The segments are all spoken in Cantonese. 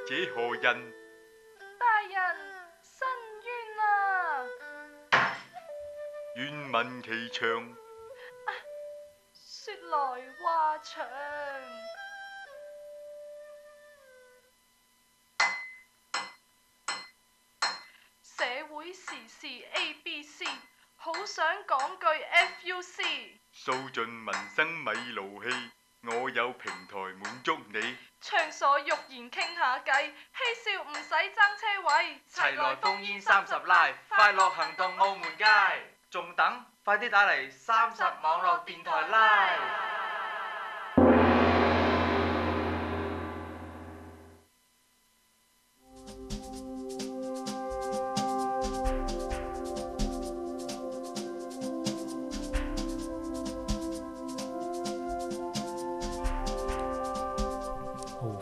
這何人？大人，申冤啊！願聞其詳。說來話長。社會時事 ABC， 好想講句 FUC。掃盡民生咪勞氣，我有平台滿足你。暢所欲言傾下計，嬉笑唔使爭車位。齊來烽煙30 Live， 快樂行動澳門街。仲等？快啲打嚟30網絡電台 Live。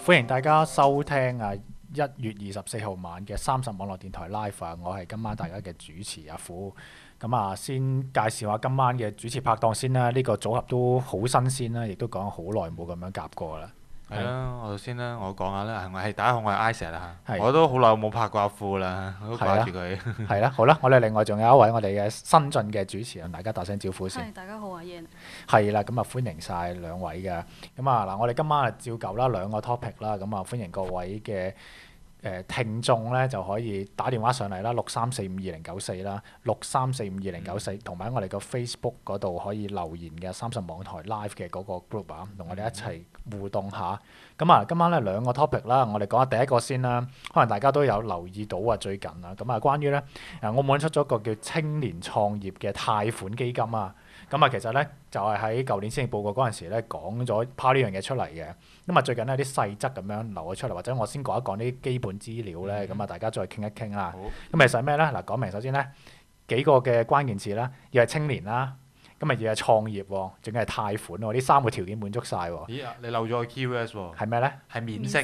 歡迎大家收聽1月24號晚嘅30網絡電台 Live 啊！我係今晚大家嘅主持阿虎。咁啊，先介紹下今晚嘅主持拍檔先啦。呢個組合都好新鮮啦，亦都講好耐冇咁樣夾過啦。係啦，我先啦，我講下啦。大家好，我係 Isaac 啦。係我都好耐冇拍過阿富啦，我都掛住佢。係啦，好啦，我哋另外仲有一位我哋嘅新進嘅主持人，大家打聲招呼先。係，大家好啊，Yan。係啦，咁啊歡迎晒兩位嘅。咁啊嗱，我哋今晚啊照舊啦，兩個 topic 啦，咁啊歡迎各位嘅聽眾咧就可以打電話上嚟啦，63452094啦，63452094，同埋我哋個 Facebook 嗰度可以留言嘅30網台 Live 嘅嗰個 group 啊，同我哋一齊互動下。咁啊，今晚咧兩個 topic 啦，我哋講下第一個先啦。可能大家都有留意到啊，最近啊，咁啊關於咧澳門出咗個叫青年創業嘅貸款基金啊。咁啊，其實咧就係喺舊年施政報告嗰陣時咧講咗拋呢樣嘢出嚟嘅。咁啊，最近呢啲細則咁樣流咗出嚟，或者我先講一講啲基本資料咧，咁啊大家再傾一傾啦。咁其實係咩咧？嗱，講明首先咧幾個嘅關鍵詞啦，要係青年啦，咁啊要係創業喎，仲要係貸款喎，呢三個條件滿足晒喎。咦？你漏咗個 keywords 喎。係咩咧？係免息，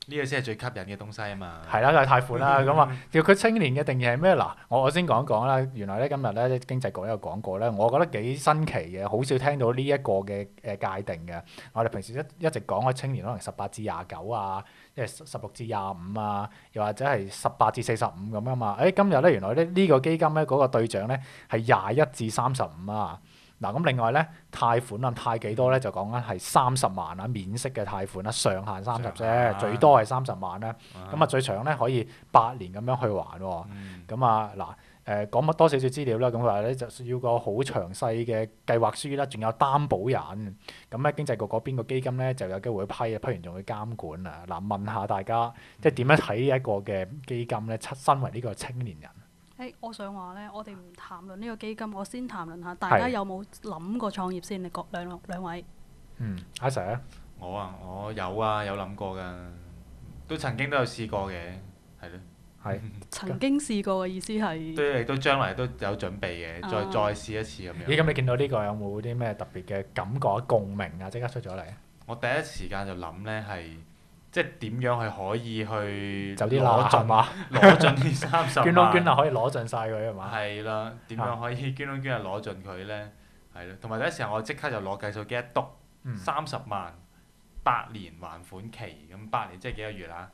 呢個先係最吸引嘅東西啊嘛。係啦，就係貸款啦。咁啊，叫佢青年嘅定義係咩？嗱，我先講一講啦。原來咧今日咧經濟局有講過咧，我覺得幾新奇嘅，好少聽到呢一個嘅界定嘅。我哋平時一直講嘅青年可能18至29啊，即係16至25啊，又或者係18至45咁啊嘛。今日咧原來咧呢個基金咧嗰個對象咧係21至35啊。嗱，咁另外咧貸款啊，貸幾多咧就講緊係30萬啊，免息嘅貸款啦，上限30啫，最多係30萬啦。咁啊最長咧可以8年咁樣去還喎。咁啊嗱講乜多少少資料啦，咁佢話咧就要個好詳細嘅計劃書啦，仲有擔保人。咁咧經濟局嗰邊個基金咧就有機會批完仲要監管啊。嗱，問下大家即係點樣睇呢一個嘅基金咧？身為呢個青年人。我想話咧，我哋唔談論呢個基金，我先談論下大家有冇諗過創業先？你各兩位。阿 Sir 咧，我有啊，有諗過㗎，都曾經都有試過嘅，係咯。係。曾經試過嘅意思係？都將來都有準備嘅，再試一次咁樣。咦？咁你見到呢個有冇啲咩特別嘅感覺、共鳴啊？即刻出咗嚟。我第一時間就諗咧係。即係點樣係可以去就啲攞盡嘛？攞盡呢30萬。捐窿捐罅可以攞盡晒佢係嘛？係啦，點樣可以捐窿捐罅攞盡佢咧？係咯，同埋第一時間我即刻就攞計數機一篤，30萬8年還款期，咁8年即係幾多月啊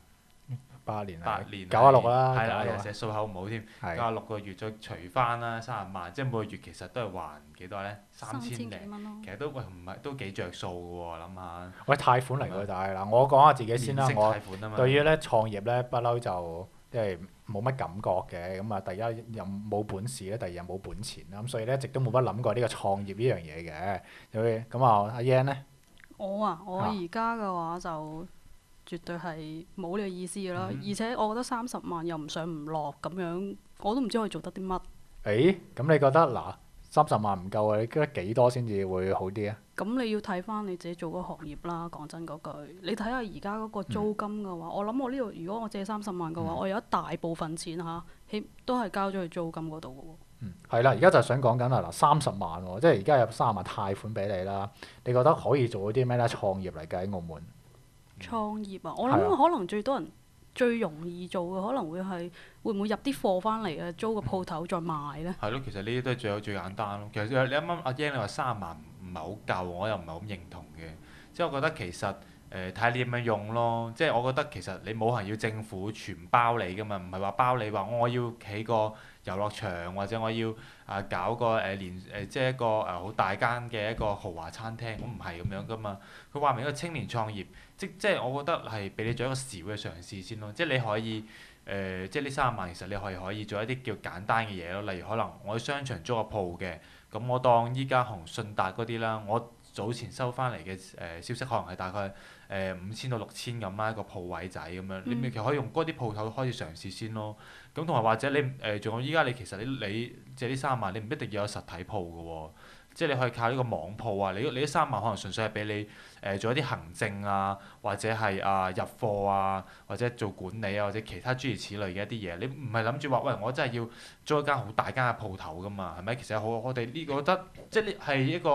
？8年96啦，係啦，有時數口唔好添，96個月再除翻啦，30萬，即係每個月其實都係還幾多咧？3000幾蚊咯。其實都唔係都幾着數嘅喎，諗下。喂，貸款嚟㗎，但係嗱，我講下自己先啦。我對於咧創業咧不嬲就即係冇乜感覺嘅。咁啊，第一又冇本事咧，第二又冇本錢啦。咁所以咧一直都冇乜諗過呢個創業呢樣嘢嘅。咁啊，阿 Yan 咧？我而家嘅話就絕對係冇呢個意思㗎啦。而且我覺得30萬又唔上唔落咁樣，我都唔知可以做得啲乜。咁你覺得嗱30萬唔夠啊？你覺得幾多先至會好啲啊？咁你要睇翻你自己做嗰個行業啦。講真嗰句，你睇下而家嗰個租金嘅話，我諗我呢度如果我借30萬嘅話，我有一大部分錢都係交咗去租金嗰度嘅喎。係啦，而家就想講緊啦，嗱30萬喎，即係而家有30萬貸款俾你啦。你覺得可以做啲咩咧？創業嚟計喺澳門。創業啊！我諗可能最多人最容易做嘅可能會唔會入啲貨翻嚟啊？租個鋪頭再賣咧？係咯，其實呢啲都係最簡單咯。其實你啱啱阿 Yan 你話30萬唔係好夠，我又唔係好認同嘅。即係我覺得其實睇下你點樣用咯。即係我覺得其實你冇人要政府全包你噶嘛，唔係話包你話我要起個遊樂場或者我要搞個即係一個好大間嘅一個豪華餐廳，咁唔係咁樣噶嘛。佢話明一個青年創業，即係我覺得係俾你做一個小嘅嘗試先咯。即係你可以即係呢30萬其實你可以做一啲叫簡單嘅嘢咯。例如可能我喺商場租個鋪嘅，咁我當依家紅信達嗰啲啦，我早前收翻嚟嘅消息可能係大概5000到6000咁啦，一個鋪位仔咁樣，你咪其實可以用嗰啲鋪頭開始嘗試先咯。咁同埋或者你仲有依家你其實你借呢30萬，你唔一定要有實體鋪嘅喎，即係你可以靠呢個網鋪啊。你呢30萬可能純粹係俾你做一啲行政啊，或者係入貨啊，或者做管理啊，或者其他諸如此類嘅一啲嘢。你唔係諗住話喂，我真係要租一間好大間嘅鋪頭㗎嘛，係咪？其實我哋呢個覺得即係係一個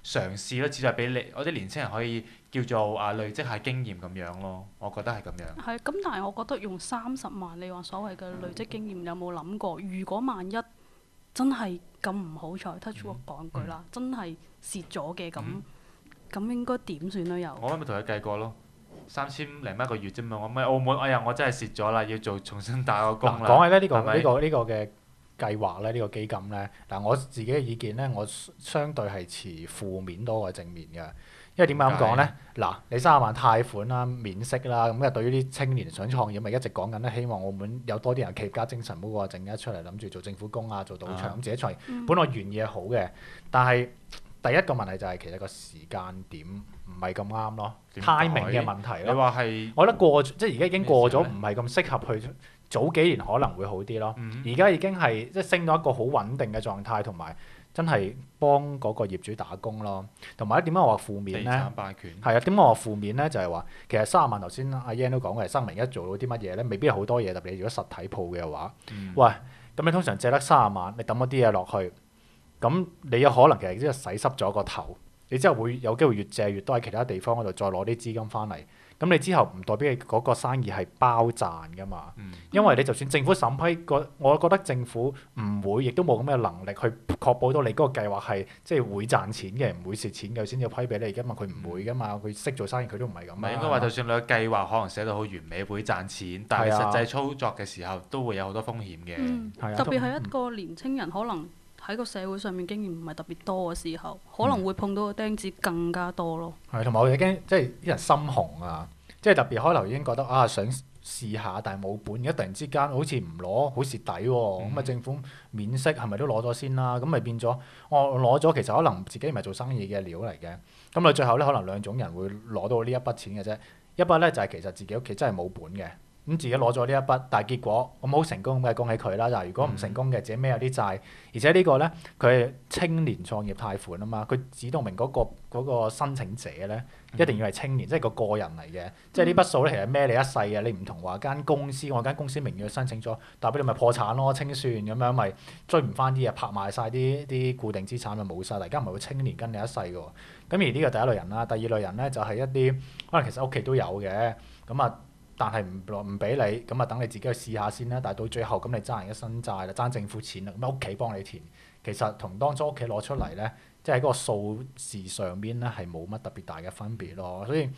嘗試咯，只係俾你我啲年青人可以叫做累積下經驗咁樣咯。我覺得係咁樣。係咁，但係我覺得用30萬，你話所謂嘅累積經驗，有冇諗過？如果萬一真係咁唔好彩，touch wood 講句啦，真係蝕咗嘅咁應該點算咧？又我咪同佢計過咯，3000零蚊一個月啫嘛。我咪澳門，哎呀，我真係蝕咗啦，要重新打個工啦。講起咧呢個係咪呢個嘅計劃咧，呢個基金咧，嗱我自己嘅意見咧，我相對係持負面多過正面嘅。因為點解咁講咧？嗱，你30萬貸款啦、免息啦，咁啊對於啲青年想創業，咪一直講緊咧，希望澳門有多啲人企業家精神，冇話陣間出嚟諗住做政府工啊、做賭場咁自己創業。本來原意係好嘅，但係第一個問題就係其實個時間點唔係咁啱咯，timing嘅問題咯。你話係？我覺得即係而家已經過咗，唔係咁適合去。早幾年可能會好啲咯，而家已經係即係升到一個好穩定嘅狀態，同埋真係幫嗰個業主打工咯。同埋點解我話負面咧？地產霸權係啊，點解我話負面咧？就係話其實30萬頭先阿 Yan 都講嘅，生明一做到啲乜嘢咧，未必係好多嘢。特別如果實體鋪嘅話，喂，咁你通常借得30萬，你抌一啲嘢落去，咁你有可能其實即係洗濕咗個頭，你之後會有機會越借越多喺其他地方嗰度再攞啲資金翻嚟。咁你之後唔代表你嗰個生意係包賺㗎嘛？因為你就算政府審批我覺得政府唔會，亦都冇咁嘅能力去確保到你嗰個計劃係即係會賺錢嘅，唔會蝕錢嘅先至批俾你㗎嘛。佢唔會㗎嘛，佢識做生意佢都唔係咁。唔係應該話，就算你個計劃可能寫到好完美，會賺錢，但係實際操作嘅時候都會有好多風險嘅。特別係一個年青人，可能喺個社會上面經驗唔係特別多嘅時候，可能會碰到個釘子更加多咯。係，同埋我已經即係啲人心紅啊！即係特別開頭已經覺得想試下，但係冇本，而家突然之間好似唔攞好蝕底喎。咁政府免息係咪都攞咗先啦？咁咪變咗我攞咗，其實可能自己唔係做生意嘅料嚟嘅。咁到最後咧，可能兩種人會攞到呢一筆錢嘅啫。一筆咧就係其實自己屋企真係冇本嘅。咁自己攞咗呢一筆，但係結果咁好成功，咁梗係恭喜佢啦。但係如果唔成功嘅，自己孭有啲債，而且呢個咧佢係青年創業貸款啊嘛，佢指到明嗰個申請者咧一定要係青年，即係個人嚟嘅。即係呢筆數咧其實孭你一世嘅，你唔同話間公司，我間公司名義去申請咗，但係俾你咪破產咯，清算咁樣咪追唔翻啲嘢，拍賣晒啲固定資產咪冇晒。大家唔係會青年跟你一世嘅喎。咁而呢個第一類人啦，第二類人咧就係一啲可能其實屋企都有嘅咁啊。但係唔俾你，咁啊等你自己去試下先啦。但係到最後咁你爭人一身債啦，爭政府錢啦，咁屋企幫你填，其實同當初屋企攞出嚟咧，即係喺嗰個數字上面咧係冇乜特別大嘅分別咯。所以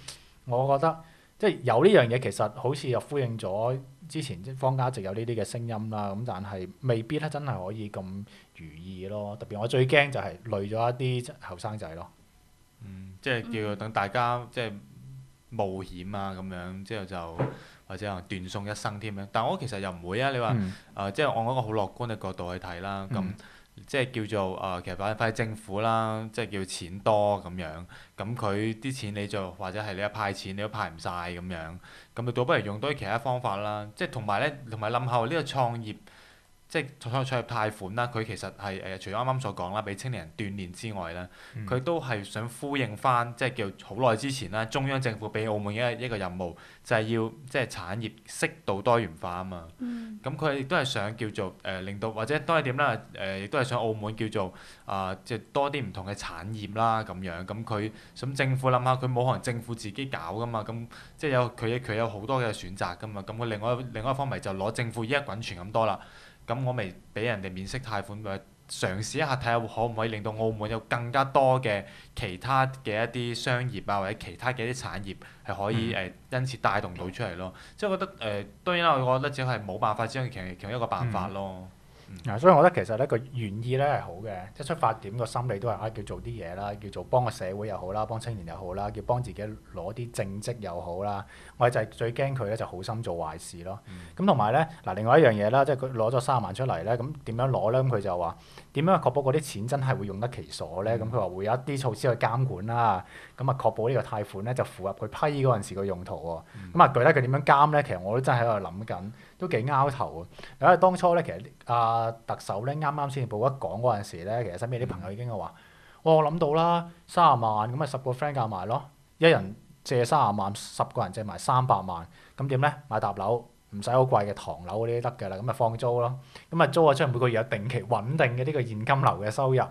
我覺得即係有呢樣嘢，其實好似又呼應咗之前即坊間一直有呢啲嘅聲音啦。咁但係未必咧真係可以咁如意咯。特別我最驚就係累咗一啲後生仔咯。即係叫等大家即係冒險啊咁樣，之後就或者可能斷送一生添樣。但我其實又唔會啊。你話即係按一個好樂觀嘅角度去睇啦。咁即係叫做其實反正政府啦，即係叫錢多咁樣。咁佢啲錢你就或者係你一派錢你都派唔晒咁樣。咁你倒不如用多啲其他方法啦。即係同埋諗下呢個創業。即係創業貸款啦，佢其實係除咗啱啱所講啦，俾青年人鍛鍊之外咧，佢都係想呼應翻，即係叫好耐之前啦，中央政府俾澳門一個任務，就係要即係產業適度多元化啊嘛。咁佢亦都係想叫做令到或者當係點啦，亦都係想澳門叫做即係多啲唔同嘅產業啦咁樣。咁政府諗下，佢冇可能政府自己搞噶嘛。咁即係佢有好多嘅選擇噶嘛。咁佢另外一方面就攞政府依家滾存咁多啦。咁我咪俾人哋免息貸款，咪嘗試一下睇下可唔可以令到澳門有更加多嘅其他嘅一啲商業啊，或者其他嘅一啲產業係可以因此帶動到出嚟咯。即係我覺得當然啦，我覺得只係冇辦法之中其中一個辦法咯。所以我覺得其實呢個原意咧係好嘅，即係出發點個心理都係叫做啲嘢啦，叫做幫個社會又好啦，幫青年又好啦，叫幫自己攞啲政績又好啦。我哋就係最驚佢咧就好心做壞事咯。咁同埋咧嗱，另外一樣嘢啦，即係佢攞咗30萬出嚟咧，咁點樣攞咧？咁佢就話點樣確保嗰啲錢真係會用得其所咧？咁佢話會有一啲措施去監管啦。咁啊確保呢個貸款咧就符合佢批嗰陣時個用途喎。咁啊具體佢點樣監咧？其實我都真係喺度諗緊，都幾拗頭喎。因為當初咧其實特首咧啱啱先至報一講嗰陣時咧，其實身邊啲朋友已經話：我諗到啦，30萬咁咪10個 friend 夾埋咯，一人借30萬，10個人借埋300萬，咁點咧？買搭樓唔使好貴嘅唐樓嗰啲得㗎啦，咁咪放租咯，咁咪租咗出嚟每個月有定期穩定嘅呢個現金流嘅收入，咁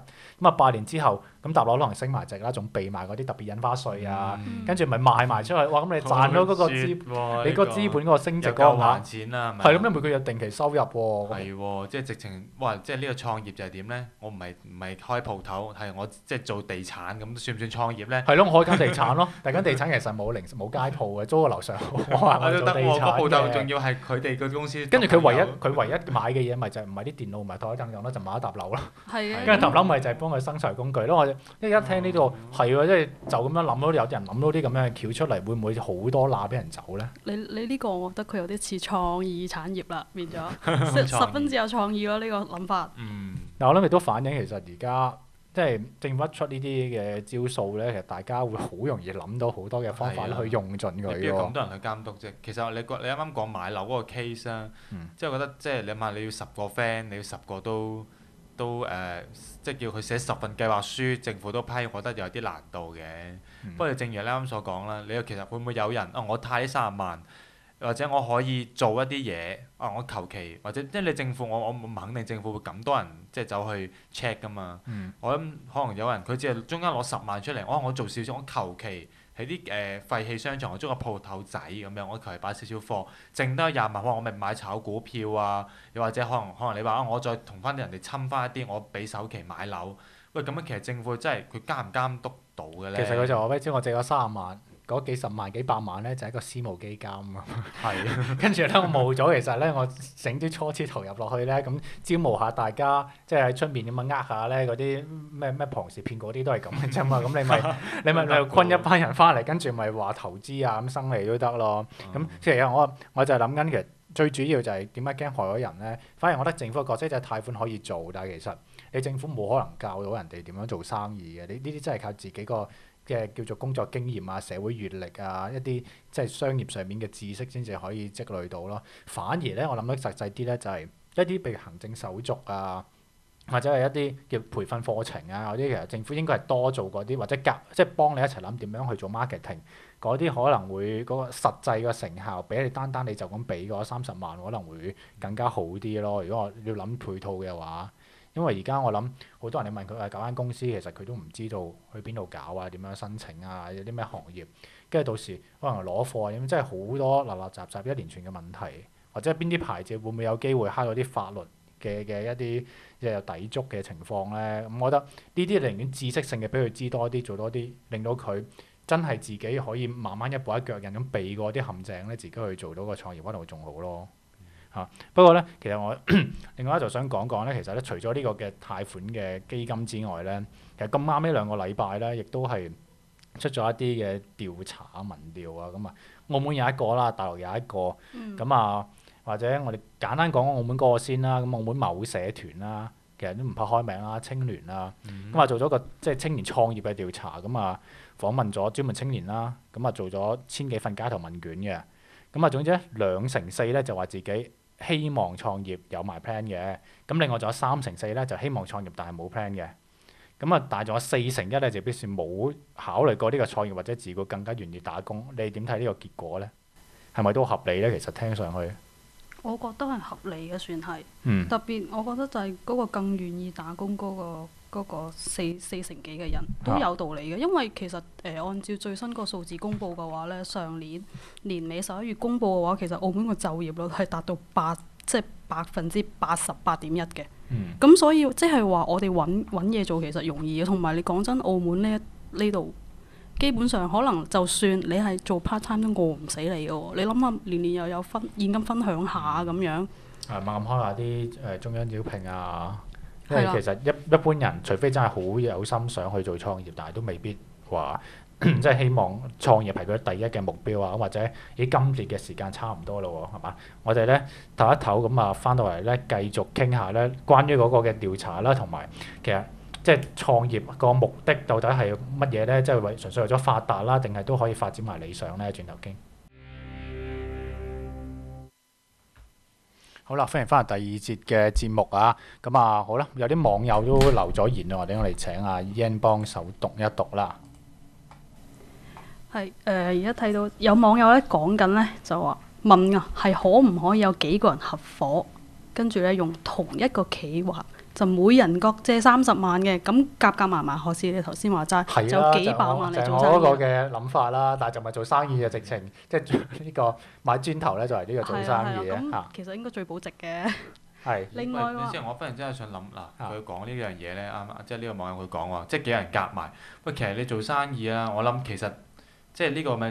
啊8年之後咁搭樓可能升埋值啦，仲避埋嗰啲特別印花稅啊，跟住咪賣埋出去，哇！咁你賺到嗰個你個資本嗰個升值嗰個額還錢啦，係咁，你每個月有定期收入喎。係喎，即係直情哇！即係呢個創業就係點咧？我唔係開鋪頭，係我即係做地產咁，算唔算創業咧？係咯，我開間地產咯，但間地產其實冇冇街鋪嘅，租個樓上。我話我做地產嘅。個鋪頭仲要係佢哋個公司。跟住佢唯一買嘅嘢咪就係唔係啲電腦，唔係台凳咁咯，就買一沓樓咯。係啊。跟住沓樓咪就係幫佢生財工具咯。我一聽呢度係喎，即係就咁樣諗咯。有啲人諗到啲咁樣嘅橋出嚟，會唔會好多罅俾人走咧？你呢個我覺得佢有啲似創意產業啦，變咗十分之有創意咯。呢個諗法。嗱，我諗亦都反映其實而家即係政府一出呢啲嘅招數咧，其實大家會好容易諗到好多嘅方法去用盡佢。邊有咁多人去監督啫？其實你啱啱講買樓嗰個 case 啊，即係覺得即係你諗下，你要10個 friend，你要10個都即係叫佢寫10份計劃書，政府都批，我覺得有啲難度嘅。不過正如你啱啱所講啦，你又其實會唔會有人我貸呢30萬？或者我可以做一啲嘢，我求其或者即係你政府，我唔肯定政府會咁多人即係走去 check 噶嘛。我諗可能有人佢只係中間攞10萬出嚟，我做少少，我求其喺啲廢棄商場，我租個鋪頭仔咁樣，我求其擺少少貨，剩得20萬，我咪買炒股票啊，又或者可能你話我再同翻啲人哋侵翻一啲，我俾首期買樓。喂，咁樣其實政府真係佢監唔監督到嘅咧？其實佢就話俾你知，我借咗30萬。嗰幾十萬幾百萬咧就係一個私募基金啊，跟住咧我冇咗，其實咧我整啲初次投入落去咧，咁招募下大家，即係喺出面咁樣呃下咧嗰啲咩龐氏騙嗰啲都係咁嘅啫嘛，咁你咪昆一班人翻嚟，跟住咪話投資啊咁生利都得咯。咁其實我就係諗緊，其實最主要就係點解驚害咗人咧？反而我覺得政府嘅角色就係貸款可以做，但係其實你政府冇可能教到人哋點樣做生意嘅，你呢啲真係靠自己個嘅叫做工作經驗啊、社會閲歷啊、一啲即係商業上面嘅知識先至可以積累到咯。反而咧，我諗得實際啲咧，就係一啲譬如行政手續啊，或者係一啲叫培訓課程啊嗰啲，其實政府應該係多做嗰啲，或者即係幫你一齊諗點樣去做 marketing 嗰啲，可能會嗰個實際嘅成效比你單你就咁俾嗰30萬可能會更加好啲咯。如果我要諗配套嘅話。因為而家我諗好多人你問佢搞間公司，其實佢都唔知道去邊度搞啊，點樣申請啊，有啲咩行業，跟住到時可能攞貨啊，咁即係好多立雜一連串嘅問題，或者邊啲牌子會唔會有機會揩到啲法律嘅一啲即係有抵觸嘅情況咧？咁我覺得呢啲寧願知識性嘅俾佢知多啲，做多啲，令到佢真係自己可以慢慢一步一腳印咁避過啲陷阱咧，自己去做到個創業可能會仲好咯。不過咧，其實我另外就想講咧，其實咧除咗呢個嘅貸款嘅基金之外咧，其實咁啱呢2個禮拜咧，亦都係出咗一啲嘅調查民調啊，咁啊，澳門有一個啦，大陸有一個，咁啊，或者我哋簡單講澳門嗰個先啦，咁澳門某社團啦，其實都唔怕開名啦，青聯啦，咁啊做咗個即係青年創業嘅調查，咁啊訪問咗專門青年啦，咁啊做咗1000幾份街頭問卷嘅，咁啊總之咧2成4咧就話自己希望創業有埋 plan 嘅，咁另外仲有3成4咧就希望創業但係冇 plan 嘅，咁啊但係仲有4成1咧就表示冇考慮過呢個創業或者自己更加願意打工。你點睇呢個結果咧？係咪都合理咧？其實聽上去，我覺得係合理嘅，算係。特別我覺得就係嗰個更願意打工嗰個四成幾嘅人都有道理嘅，因為其實按照最新個數字公佈嘅話咧，上年年尾11月公佈嘅話，其實澳門個就業率係達到即係88.1%嘅。嗯咁所以即係話我哋揾嘢做其實容易嘅，同埋你講真，澳門呢度基本上可能就算你係做 part time 都餓唔死你嘅喎。你諗下，年年又有現金分享下咁樣。猛咁開下啲中央招聘啊，因為係啦其實一般人除非真係好有心想去做創業，但係都未必話即係希望創業係佢第一嘅目標啊，或者咦今年嘅時間差唔多咯喎，係嘛？我哋咧唞一唞咁啊，翻到嚟咧繼續傾下咧關於嗰個嘅調查啦，同埋其實即係創業個目的到底係乜嘢咧？即係純粹為咗發達啦，定係都可以發展埋理想咧？轉頭傾。好啦，歡迎翻嚟第二節嘅節目啊！咁啊，好啦，有啲網友都留咗言啊，我哋請阿 Ian 幫手讀一讀啦。係而家睇到有網友咧講緊咧就話問啊，係可唔可以有幾個人合伙，跟住咧用同一個企劃，就每人各借30萬嘅，咁夾埋埋，好似你頭先話齋，係就有幾百萬嚟做生就係我嗰個意。嘅諗法啦，但係就唔係做生意嘅直情，即係做呢個買磚頭咧，就係呢個做生意嘅咁嚇。其實應該最保值嘅。係另外話喂我忽然之間想諗嗱，佢講呢樣嘢咧，啱即係呢個網友佢講話，即係幾人夾埋。喂，其實你做生意啊，我諗其實即係呢個咪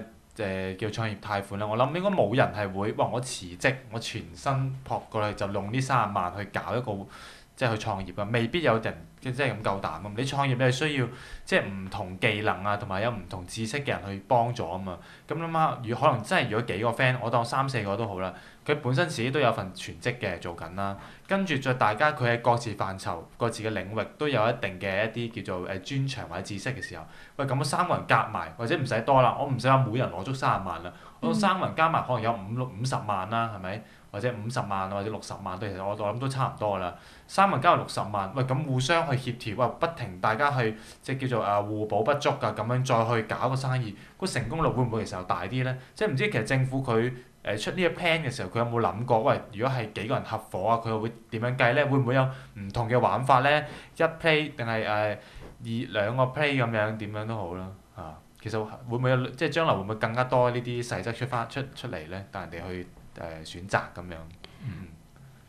叫創業貸款啦。我諗應該冇人係會，哇！我辭職，我全身撲過去就用呢30萬去搞一個即係去創業㗎，未必有人即係咁夠膽啊！你創業你係需要即係唔同技能啊，同埋有唔同知識嘅人去幫助啊嘛。咁諗下，可能真係如果幾個 friend，我當3-4個都好啦，佢本身自己都有份全職嘅做緊啦，跟住再大家佢喺各自範疇、各自嘅領域都有一定嘅一啲叫做專長或者知識嘅時候，喂咁3個人夾埋，或者唔使多啦，我唔使話每人攞足30萬啦，我3個人加埋可能有50萬啦，係咪？或者50萬或者60萬都其實我諗都差唔多啦。3個人加埋60萬，喂咁互相去協調，喂不停大家去即係叫做互補不足㗎，咁樣再去搞個生意，個成功率會唔會其實又大啲咧？即係唔知其實政府佢出呢個 plan 嘅時候，佢有冇諗過？喂，如果係幾個人合夥啊，佢又會點樣計咧？會唔會有唔同嘅玩法咧？一 play 定係2個 play 咁樣點樣都好啦嚇。其實會唔會有即係將來會唔會更加多呢啲細則出嚟咧？等人哋去選擇咁樣。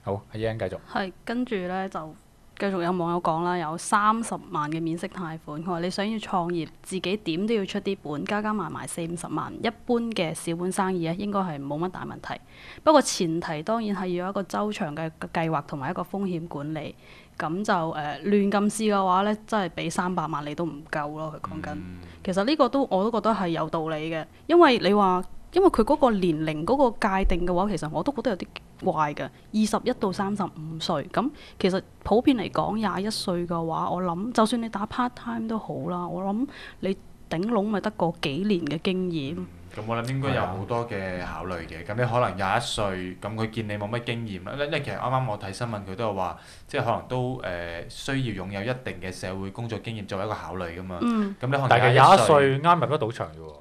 好，阿 Ian 繼續。係跟住咧就繼續有網友講啦，有30萬嘅免息貸款。佢話你想要創業，自己點都要出啲本，加埋埋40-50萬。一般嘅小本生意咧，應該係冇乜大問題。不過前提當然係要有一個周長嘅計劃同埋一個風險管理。咁就亂咁試嘅話咧，真係俾300萬你都唔夠咯。佢講緊，其實呢個我都覺得係有道理嘅，因為佢嗰個年齡嗰個界定嘅話，其實我都覺得有啲怪嘅。21到35歲，咁其實普遍嚟講21歲嘅話，我諗就算你打 part time 都好啦，我諗你頂籠咪得個幾年嘅經驗。咁我諗應該有好多嘅考慮嘅。咁你可能21歲，咁佢見你冇乜經驗啦。因為其實啱啱我睇新聞，佢都有話，即係可能都需要擁有一定嘅社會工作經驗作為一個考慮㗎嘛。咁你可能但係21歲啱入得賭場啫喎。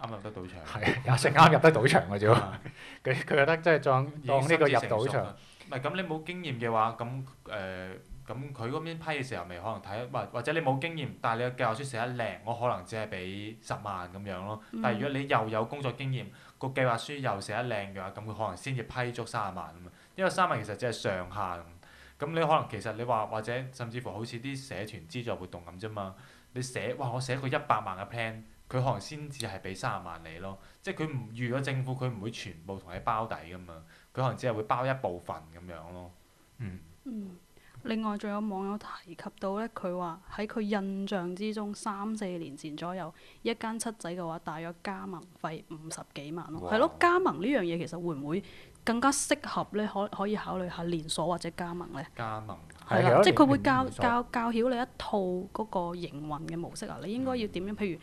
啱入得賭場。係21歲啱入得賭場嘅啫喎。佢覺得即係當呢個入賭場。唔係咁，你冇經驗嘅話，咁佢嗰邊批嘅時候，咪可能睇或者你冇經驗，但係你嘅計劃書寫得靚，我可能只係俾10萬咁樣咯。但係如果你又有工作經驗，個計劃書又寫得靚嘅話，咁佢可能先至批足30萬啊嘛。因為30萬其實只係上限。咁你可能其實你話或者甚至乎好似啲社團資助活動咁啫嘛。你我寫個100萬嘅 plan，佢可能先至係俾30萬你咯。即係佢唔預咗政府，佢唔會全部同你包底噶嘛。佢可能只係會包一部分咁樣咯。另外仲有網友提及到咧，佢話喺佢印象之中3-4年前左右，一間七仔嘅話，大約加盟費50幾萬咯。係咯，加盟呢樣嘢其實會唔會更加適合咧？可以考慮下連鎖或者加盟咧？加盟係啦，即係佢會教曉你一套嗰個營運嘅模式啊！你應該要點樣？譬如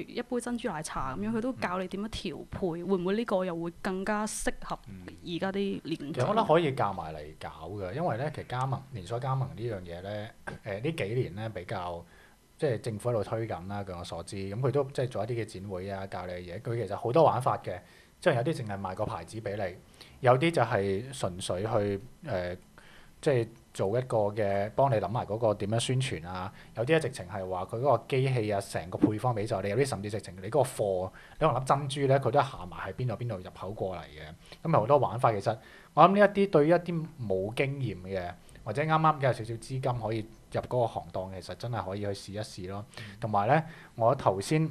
一杯珍珠奶茶咁樣，佢都教你點樣調配。會唔會呢個又會更加適合而家啲年長？其實我覺得可以教埋嚟搞嘅，因為咧其實連鎖加盟呢樣嘢咧，呢幾年咧比較即係政府喺度推緊啦。據我所知，咁佢都即係做一啲嘅展會啊，教你嘅嘢。佢其實好多玩法嘅，即係有啲淨係賣個牌子俾你，有啲就係純粹去即係做一個嘅幫你諗埋嗰個點樣宣傳啊，有啲咧直情係話佢嗰個機器啊，成個配方俾咗你，有啲甚至直情你嗰個貨，你可能粒珍珠咧，佢都行埋喺邊度入口過嚟嘅，咁有好多玩法。其實我諗呢一啲對於一啲冇經驗嘅，或者啱啱嘅有少少資金可以入嗰個行當，其實真係可以去試一試咯。同埋咧，我頭先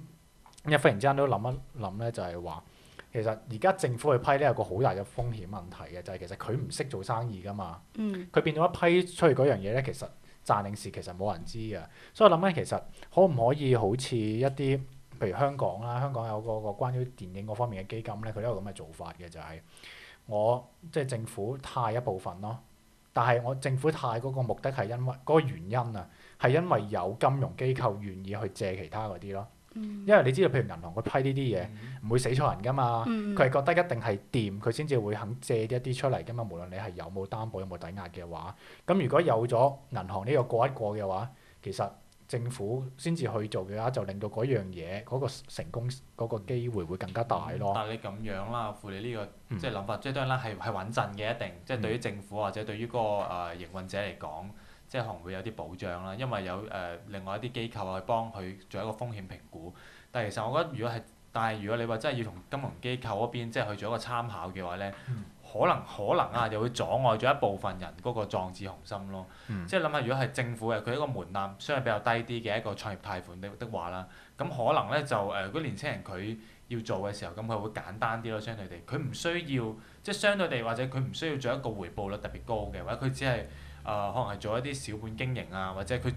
忽然之間都諗一諗咧，就係話其實而家政府去批咧有個好大嘅風險問題嘅，就係其實佢唔識做生意噶嘛。佢變咗一批出去嗰樣嘢咧，其實賺定蝕其實冇人知嘅。所以我諗咧，其實可唔可以好似一啲譬如香港啦，香港有個關於電影嗰方面嘅基金咧，佢都有咁嘅做法嘅，就係我即係政府貸一部分咯。但係我政府貸嗰個目的係因為嗰個原因啊，係因為有金融機構願意去借其他嗰啲咯。因為你知道，譬如銀行佢批呢啲嘢唔會死錯人噶嘛，佢係覺得一定係掂，佢先至會肯借一啲出嚟噶嘛。無論你係有冇擔保有冇抵押嘅話，咁如果有咗銀行呢個過一過嘅話，其實政府先至去做嘅話，就令到嗰樣嘢嗰個成功嗰個機會會更加大咯。但係你咁樣啦，附你呢個即係諗法，即係當然啦，係穩陣嘅一定，即係對於政府或者對於嗰個營運者嚟講，即係可能會有啲保障啦，因為有另外一啲機構去幫佢做一個風險評估。但係其實我覺得，但係如果你話真係要同金融機構嗰邊即係去做一個參考嘅話咧，可能啊，又會阻礙咗一部分人嗰個壯志雄心咯。即係諗下，如果係政府嘅，佢一個門檻相對比較低啲嘅一個創業貸款的話啦，咁可能咧就如果年青人佢要做嘅時候，咁佢會簡單啲咯，相對地，佢唔需要即係相對地，或者佢唔需要做一個回報率特別高嘅，或者佢只係可能係做一啲小本經營啊，或者佢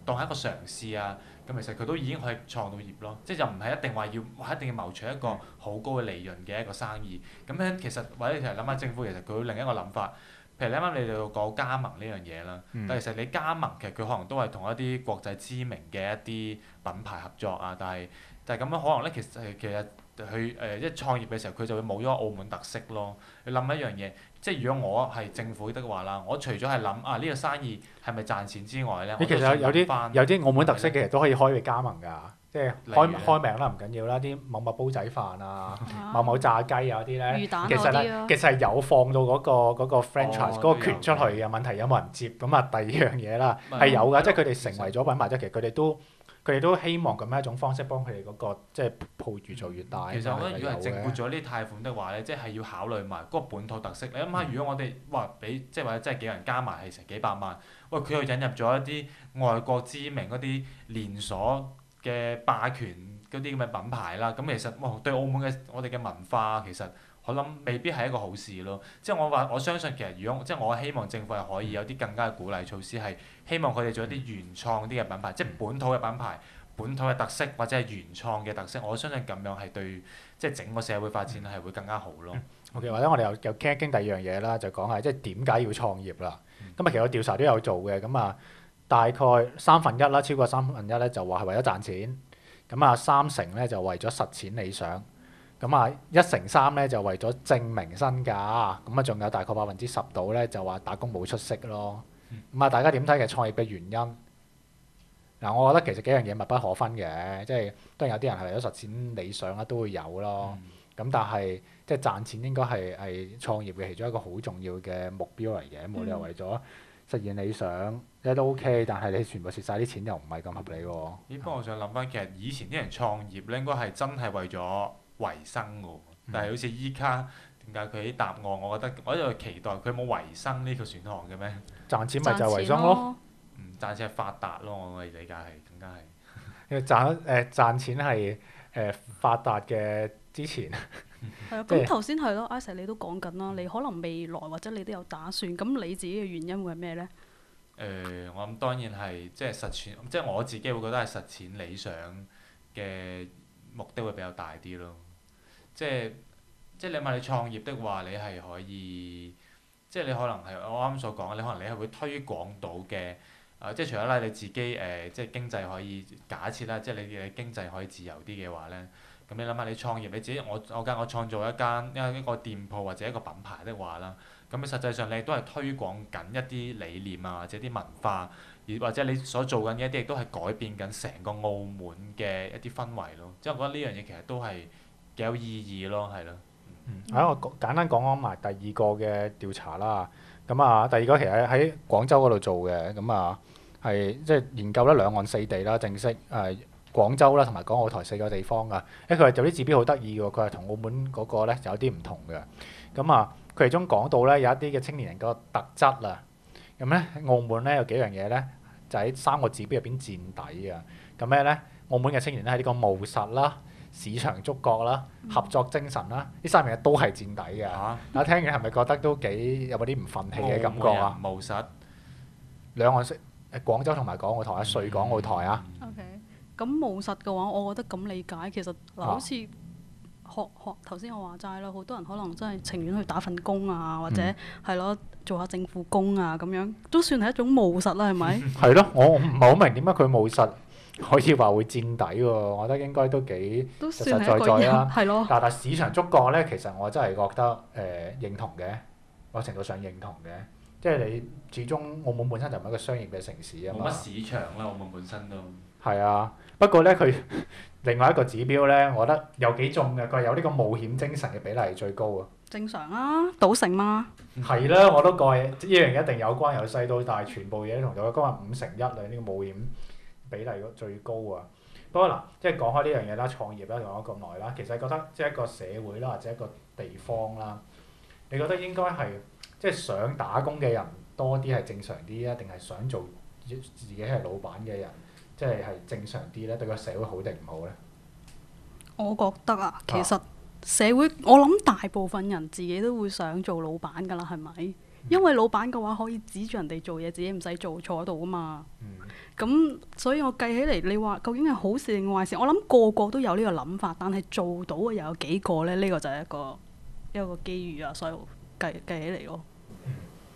當係一個嘗試啊。咁其實佢都已經可以創到業咯，即係就唔係一定話一定要謀取一個好高嘅利潤嘅一個生意。咁樣其實或者你其實諗下政府其實佢會另一個諗法，譬如你啱啱你哋講加盟呢樣嘢啦，但係其實你加盟其實佢可能都係同一啲國際知名嘅一啲品牌合作啊，但係咁樣可能咧其實佢一創業嘅時候佢就會冇咗澳門特色咯。你諗一樣嘢。即係如果我係政府的話啦，我除咗係諗呢個生意係咪賺錢之外咧，其實有啲澳門特色嘅其實都可以開俾加盟㗎，即係開名啦唔緊要啦，啲某某煲仔飯啊、某某炸雞啊嗰啲咧，其實係有放到嗰個 franchise 嗰個權出去嘅，問題有冇人接咁啊？第二樣嘢啦係有㗎，即係佢哋成為咗品牌，即係其實佢哋都希望咁樣一種方式幫佢哋嗰個即係鋪越做越大。其實我覺得如果係政府做呢啲貸款的話咧，即係要考慮埋嗰個本土特色。你諗下，如果我哋話俾即係或者真係幾個人加埋係成幾百萬，喂佢又引入咗一啲外國知名嗰啲連鎖嘅霸權嗰啲咁嘅品牌啦，咁其實對澳門嘅我哋嘅文化其實我諗未必係一個好事咯。即係我相信其實如果即係我希望政府係可以有啲更加嘅鼓勵措施，係希望佢哋做一啲原創啲嘅品牌，即係本土嘅品牌。本土嘅特色或者係原創嘅特色，我相信咁樣係對即係整個社會發展係會更加好咯。OK， 或者我哋又傾一傾第二樣嘢啦，就講係即係點解要創業啦。咁其實我調查都有做嘅，咁大概1/3啦，超過1/3咧就話係為咗賺錢，咁30%咧就為咗實踐理想，咁1/3咧就為咗證明身價，咁仲有大概10%度咧就話打工冇出息咯。咁大家點睇嘅創業嘅原因？嗱，我覺得其實幾樣嘢密不可分嘅，即係當然有啲人係為咗實踐理想啦，都會有咯。咁但係即係賺錢應該係創業嘅其中一個好重要嘅目標嚟嘅，冇理由為咗實現理想咧都 OK，但係你全部蝕晒啲錢又唔係咁合理喎。不過我想諗翻，其實以前啲人創業咧應該係真係為咗維生㗎喎，但係好似依家點解佢啲答案，我覺得我喺度期待佢冇維生呢個選項嘅咩？賺錢咪就係維生咯。賺錢係發達咯，我嘅理解係更加係。賺錢係發達嘅之前。係啊，咁頭先係咯，Isaac 你都講緊啦，你可能未來或者你都有打算，咁你自己嘅原因會係咩咧？我諗當然係即係實踐，即係我自己會覺得係實踐理想嘅目的會比較大啲咯。即係你問你創業的話，你係可以，即係你可能係我啱啱所講，你可能你係會推廣到嘅。即係除咗啦，你自己即係經濟可以假設啦，即係你經濟可以自由啲嘅話咧，咁你諗下你創業，你自己我創造一個店鋪或者一個品牌的話啦，咁實際上你都係推廣緊一啲理念啊，或者啲文化，或者你所做緊嘅一啲亦都係改變緊成個澳門嘅一啲氛圍咯。即係我覺得呢樣嘢其實都係幾有意義咯，係咯。我簡單講埋第二個嘅調查啦。咁啊，第二個其實喺廣州嗰度做嘅，咁啊係即係研究咧兩岸四地啦，正式廣州啦同埋港澳台4個地方㗎。佢係有啲指標好得意喎，佢係同澳門嗰個咧有啲唔同嘅。咁啊，佢其中講到咧有一啲嘅青年人個特質啊，咁咧澳門咧有幾樣嘢咧，就喺3個指標入邊墊底啊。咁咩咧？澳門嘅青年咧係呢個務實啦、市場觸覺啦、合作精神啦，呢3樣嘢都係墊底嘅。大家聽完係咪覺得都幾有啲唔憤氣嘅感覺啊？務實，兩岸廣州同埋港澳台啊，穗港澳台啊。OK，咁務實嘅話，我覺得咁理解，其實嗱，好似學頭先我話齋啦，好多人可能真係情願去打份工啊，或者係咯做下政府工啊，咁樣都算係一種務實啦，係咪？係咯，我唔係好明點解佢務實可以話會墊底喎？我覺得應該都幾都實算係一個人，實在在啦。係咯。但係市場觸覺咧，其實我真係覺得認同嘅，某程度上認同嘅。即係你始終澳門本身就唔係一個商業嘅城市啊嘛。冇乜市場啦，澳門本身都。係啊，不過咧佢另外一個指標咧，我覺得有幾重嘅，佢係有呢個冒險精神嘅比例係最高啊。正常啊，賭城嘛。係啦，我都覺呢樣一定有關，由細到大全部嘢都同咗今日5成1啊！呢個冒險比例最高啊。不過嗱，即係講開呢樣嘢啦，創業啦，講咗咁耐啦，其實覺得即係一個社會啦，或者一個地方啦，你覺得應該係即係想打工嘅人多啲係正常啲啊，定係想做自己係老闆嘅人即係正常啲咧？對個社會好定唔好咧？我覺得啊，其實社會我諗大部分人自己都會想做老闆㗎啦，係咪？因為老闆嘅話可以指住人哋做嘢，自己唔使做，坐喺度啊嘛。咁所以我計起嚟，你話究竟係好事定壞事？我諗個個都有呢個諗法，但係做到嘅又有幾個咧？呢個就係一個機遇啊，所以計起嚟咯。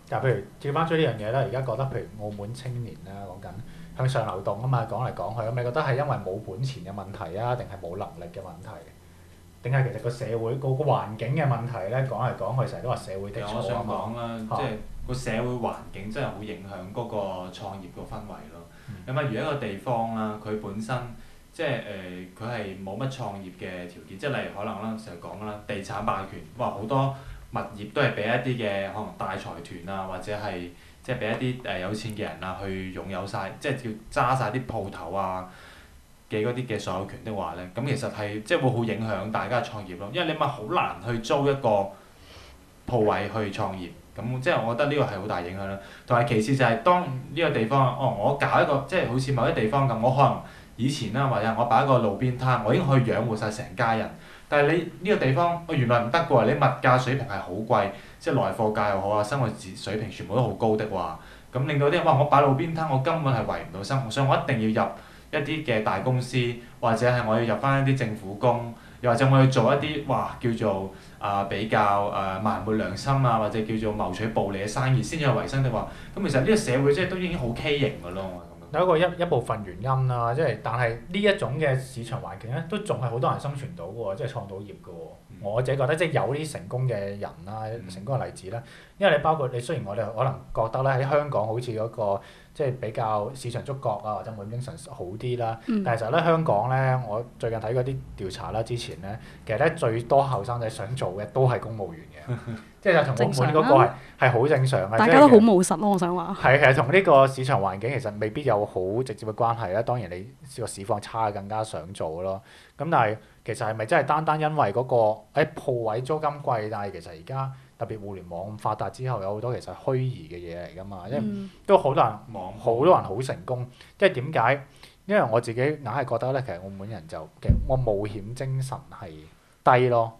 但係譬如照翻出呢樣嘢咧，而家覺得譬如澳門青年啦，講緊向上流動啊嘛，講嚟講去咁，你覺得係因為冇本錢嘅問題啊，定係冇能力嘅問題？定係其實個社會個環境嘅問題咧？講嚟講去成日都話社會的錯啊嘛。我想講啦，即係個社會環境真係好影響嗰個創業個氛圍咯。咁如果一個地方啦，佢本身即係佢係冇乜創業嘅條件，即係例如可能啦，成日講啦，地產霸權，哇好多物業都係俾一啲嘅可能大財團啊，或者係即係俾一啲有錢嘅人啊去擁有晒，即係叫揸晒啲鋪頭啊嘅嗰啲嘅所有權的話咧，咁其實係即係會好影響大家嘅創業咯，因為你咪好難去租一個鋪位去創業，咁即係我覺得呢個係好大影響啦。同埋其次就係當呢個地方，我搞一個即係好似某啲地方咁，我可能以前啦或者我擺一個路邊攤，我已經可以養活晒成家人。但係你呢個地方，原來唔得嘅喎，你物價水平係好貴，即係來貨價又好啊，生活水平全部都好高的話，咁令到啲人我擺路邊攤，我根本係維唔到生活，所以我一定要入一啲嘅大公司，或者係我要入翻一啲政府工，又或者我要做一啲叫做比較埋沒良心啊，或者叫做謀取暴利嘅生意先至有維生的話，咁其實呢個社會即係都已經好畸形㗎咯。有一部分原因啦，即係但係呢一種嘅市場環境咧，都仲係好多人生存到嘅喎，即係創到業嘅喎。我自己覺得即係有啲成功嘅人啦，成功嘅例子啦。因為你包括你雖然我哋可能覺得咧喺香港好似嗰個即係比較市場觸覺啊或者冒險精神好啲啦，但係其實咧香港咧，我最近睇嗰啲調查啦，之前咧其實咧最多後生仔想做嘅都係公務員嘅。即係同澳門嗰個係好正常嘅，大家都好務實咯，我想話。係其實同呢個市場環境其實未必有好直接嘅關係啦。當然你個市況差更加想做咯。咁但係其實係咪真係單單因為嗰個鋪位租金貴？但係其實而家特別互聯網發達之後，有好多其實虛擬嘅嘢嚟㗎嘛。因為都好多人好成功。即係點解？因為我自己硬係覺得咧，其實澳門人就我冒險精神係低咯。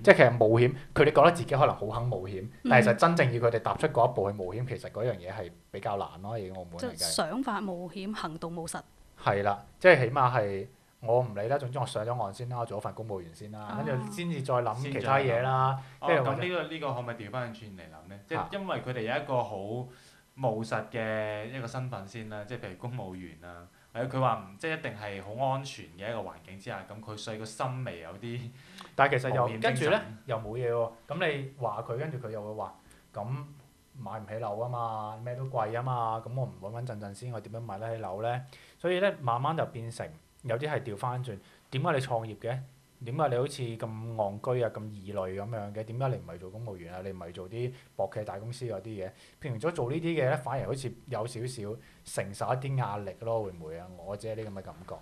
即係其實冒險，佢哋覺得自己可能好肯冒險，但係其實真正要佢哋踏出嗰一步去冒險，其實嗰樣嘢係比較難咯。以澳門嚟計，即係想法冒險，行動務實。係啦，即係起碼係我唔理啦，總之我上咗岸先啦，我做咗份公務員先啦，跟住先至再諗其他嘢啦。咁呢個可唔可以調翻轉嚟諗咧？即係因為佢哋有一個好務實嘅一個身份先啦，即係譬如公務員啊。佢話即係一定係好安全嘅一個環境之下，咁佢所以個心微有啲。但係其實又跟住咧又冇嘢喎，咁你話佢，跟住佢又會話咁買唔起樓啊嘛，咩都貴啊嘛，咁我唔穩穩陣陣先，我點樣買得起樓咧？所以咧慢慢就變成有啲係調翻轉，點解你創業嘅？點解你好似咁戇居啊、咁異類咁樣嘅？點解你唔係做公務員啊？你唔係做啲博企大公司嗰啲嘢？變咗做呢啲嘢咧，反而好似有少少承受一啲壓力咯，會唔會啊？我自己啲咁嘅感覺。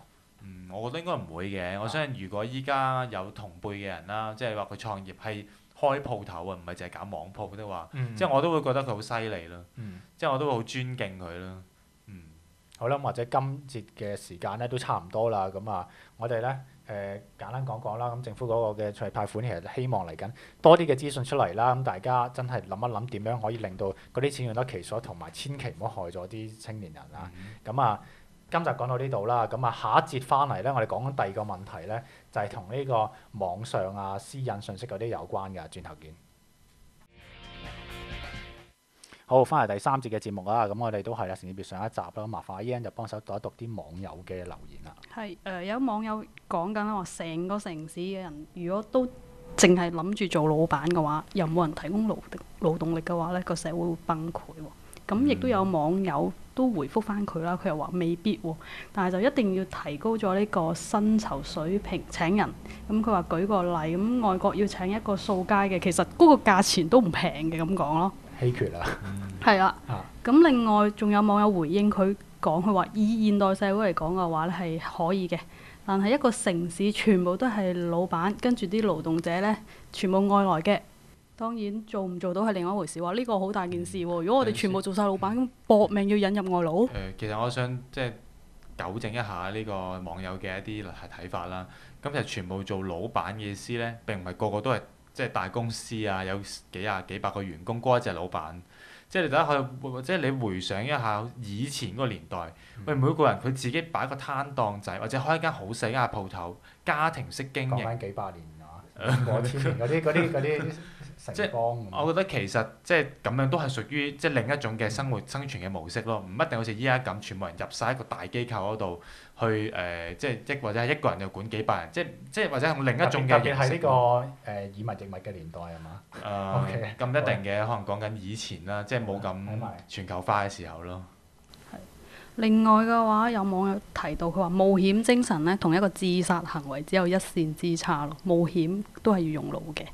我覺得應該唔會嘅。我相信如果依家有同輩嘅人啦，即係話佢創業係開鋪頭啊，唔係淨係搞網鋪的話，即係我都會覺得佢好犀利咯。即係我都會好尊敬佢咯。好啦，或者今節嘅時間咧都差唔多啦，咁啊，我哋咧簡單講講啦。咁政府嗰個嘅財派款其實希望嚟緊多啲嘅資訊出嚟啦。咁大家真係諗一諗點樣可以令到嗰啲錢用得其所，同埋千祈唔好害咗啲青年人啊。咁啊，今集講到呢度啦。咁啊，下一節翻嚟咧，我哋講緊第二個問題咧，就係同呢個網上啊、私隱信息嗰啲有關嘅。轉頭見。好，翻嚟第三節嘅節目啦。咁我哋都係啦，承接上一集啦。麻煩阿 Yan 就幫手讀一讀啲網友嘅留言啦。係有網友講緊話，成個城市嘅人如果都淨係諗住做老闆嘅話，又冇人提供勞動力嘅話，呢個社會會崩潰喎。咁亦都有網友都回覆翻佢啦，佢又話未必喎，但係就一定要提高咗呢個薪酬水平請人。咁佢話舉個例，咁外國要請一個掃街嘅，其實嗰個價錢都唔平嘅咁講咯。稀缺啦。係啦。咁另外仲有網友回應佢講，佢話以現代社會嚟講嘅話咧係可以嘅，但係一個城市全部都係老闆，跟住啲勞動者呢，全部外來嘅。當然做唔做到係另外一回事喎，呢個好大件事喎。如果我哋全部做晒老闆，咁搏命要引入外勞。其實我想即係糾正一下呢個網友嘅一啲睇法啦。咁其實全部做老闆嘅意思呢，並唔係個個都係即係大公司啊，有幾百個員工，嗰一隻老闆。即係你大家去，即係你回想一下以前嗰個年代，喂，每個人佢自己擺個攤檔仔，或者開一間好細間嘅鋪頭，家庭式經營。講緊幾百年啊，過千年嗰啲城邦。我覺得其實即係咁樣都係屬於即係另一種嘅生存嘅模式咯，唔一定好似依家咁，全部人入晒一個大機構嗰度去即係或者係一個人就管幾百人，即係或者用另一種嘅形式。特別係呢個以物易物嘅年代係嘛？咁一定嘅，可能講緊以前啦，即係冇咁全球化嘅時候咯。另外嘅話，有網友提到佢話冒險精神呢，同一個自殺行為只有一線之差咯。冒險都係要用腦嘅。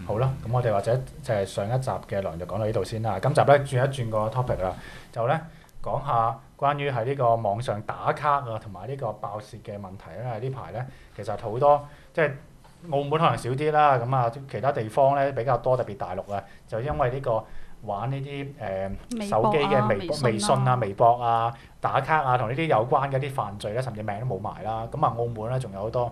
好啦，咁我哋或者就係上一集嘅內容就講到呢度先啦。今集咧轉一轉個 topic 啦，就咧講下關於喺呢個網上打卡啊，同埋呢個爆竊嘅問題啦。呢排咧其實好多即係澳門可能少啲啦，咁啊其他地方咧比較多，特別大陸啊，就因為呢個玩呢啲手機嘅微信啊、微博啊、打卡啊，同呢啲有關嘅一啲犯罪咧，甚至命都冇埋啦。咁啊，澳門咧仲有好多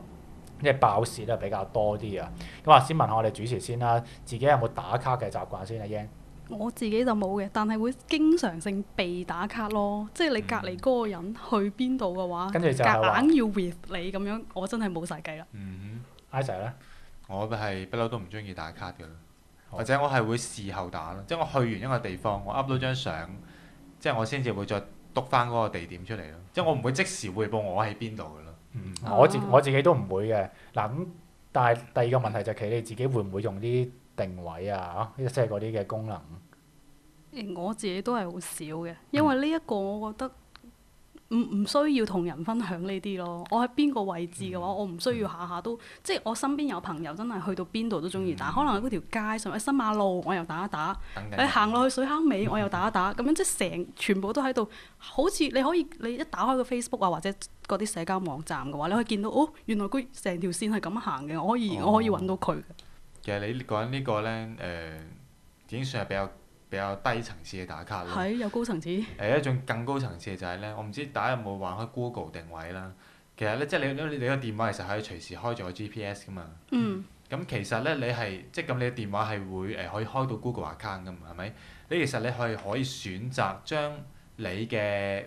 即係爆竊咧比較多啲啊。咁啊，先問下我哋主持先啦，自己有冇打卡嘅習慣先啊？Yan，我自己就冇嘅，但係會經常性被打卡咯。即係你隔離嗰個人去邊度嘅話，跟住就夾硬要 with 你咁樣，我真係冇晒計啦。Isaac 咧，我係不嬲都唔中意打卡㗎啦。或者我係會事後打咯，即係我去完一個地方，我 up 到張相，即係我先至會再篤翻嗰個地點出嚟咯。即係我唔會即時匯報我喺邊度㗎咯。我自己都唔會嘅。嗱咁，但係第二個問題就係你自己會唔會用啲定位啊？即係嗰啲嘅功能。我自己都係好少嘅，因為呢一個我覺得唔需要同人分享呢啲咯。我喺邊個位置嘅話，我唔需要下下都即係我身邊有朋友真係去到邊度都中意打，可能喺嗰條街上喺新馬路我又打一打，你行落去水坑尾我又打一打，咁樣即係全部都喺度。好似你一打開個 Facebook 啊或者嗰啲社交網站嘅話，你可以見到原來佢成條線係咁行嘅，我可以揾到佢。其實你講緊呢個呢，已經算係比較低層次嘅打卡咯。係有高層次。一種更高層次嘅就係呢，我唔知大家有冇玩開 Google 定位啦。其實呢，即係你個電話其實可以隨時開咗個 GPS 噶嘛。咁其實呢，你係即係咁，你嘅電話係會可以開到 Google account 噶嘛？係咪？你其實你可以選擇將你嘅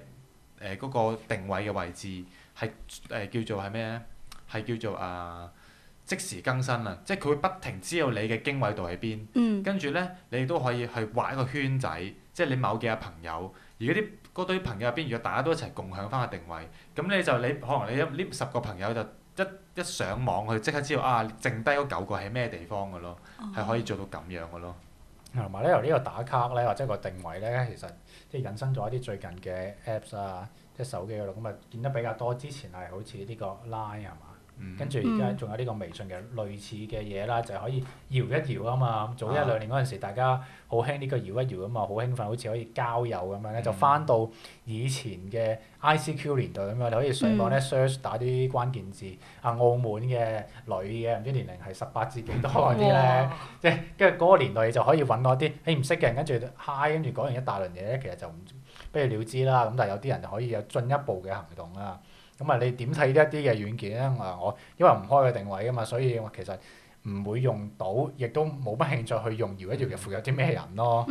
嗰個定位嘅位置係叫做係咩呢？係叫做即時更新啊！即係佢會不停知道你嘅經緯度喺邊，跟住呢，你都可以去畫一個圈仔，即係你某幾個朋友，而嗰堆朋友入邊，如果大家都一齊共享翻個定位，咁你可能你呢10個朋友就一上網去即刻知道剩低嗰9個係咩地方嘅咯，係可以做到咁樣嘅咯。同埋咧，由呢個打卡咧，或者個定位咧，其實即係引申咗一啲最近嘅 Apps 啊，即係手機嗰度咁啊，見得比較多。之前係好似呢個 Line 係嘛？跟住而家仲有呢個微信嘅類似嘅嘢啦，就係可以搖一搖啊嘛。早一兩年嗰陣時，大家好興呢個搖一搖啊嘛，好興奮，好似可以交友咁樣咧，就翻到以前嘅 ICQ 年代咁樣，你可以上網咧 search 打啲關鍵字啊，澳門嘅女嘅，唔知年齡係18至幾多嗰啲咧，即係跟住嗰個年代你就可以揾到啲你唔識嘅人，跟住 hi，跟住講完一大輪嘢咧，其實就唔不了了之啦。咁但係有啲人就可以有進一步嘅行動啦。咁啊，你點睇呢一啲嘅軟件咧？我因為唔開佢定位㗎嘛，所以我其實唔會用到，亦都冇乜興趣去用搖一搖嘅附有啲咩人咯。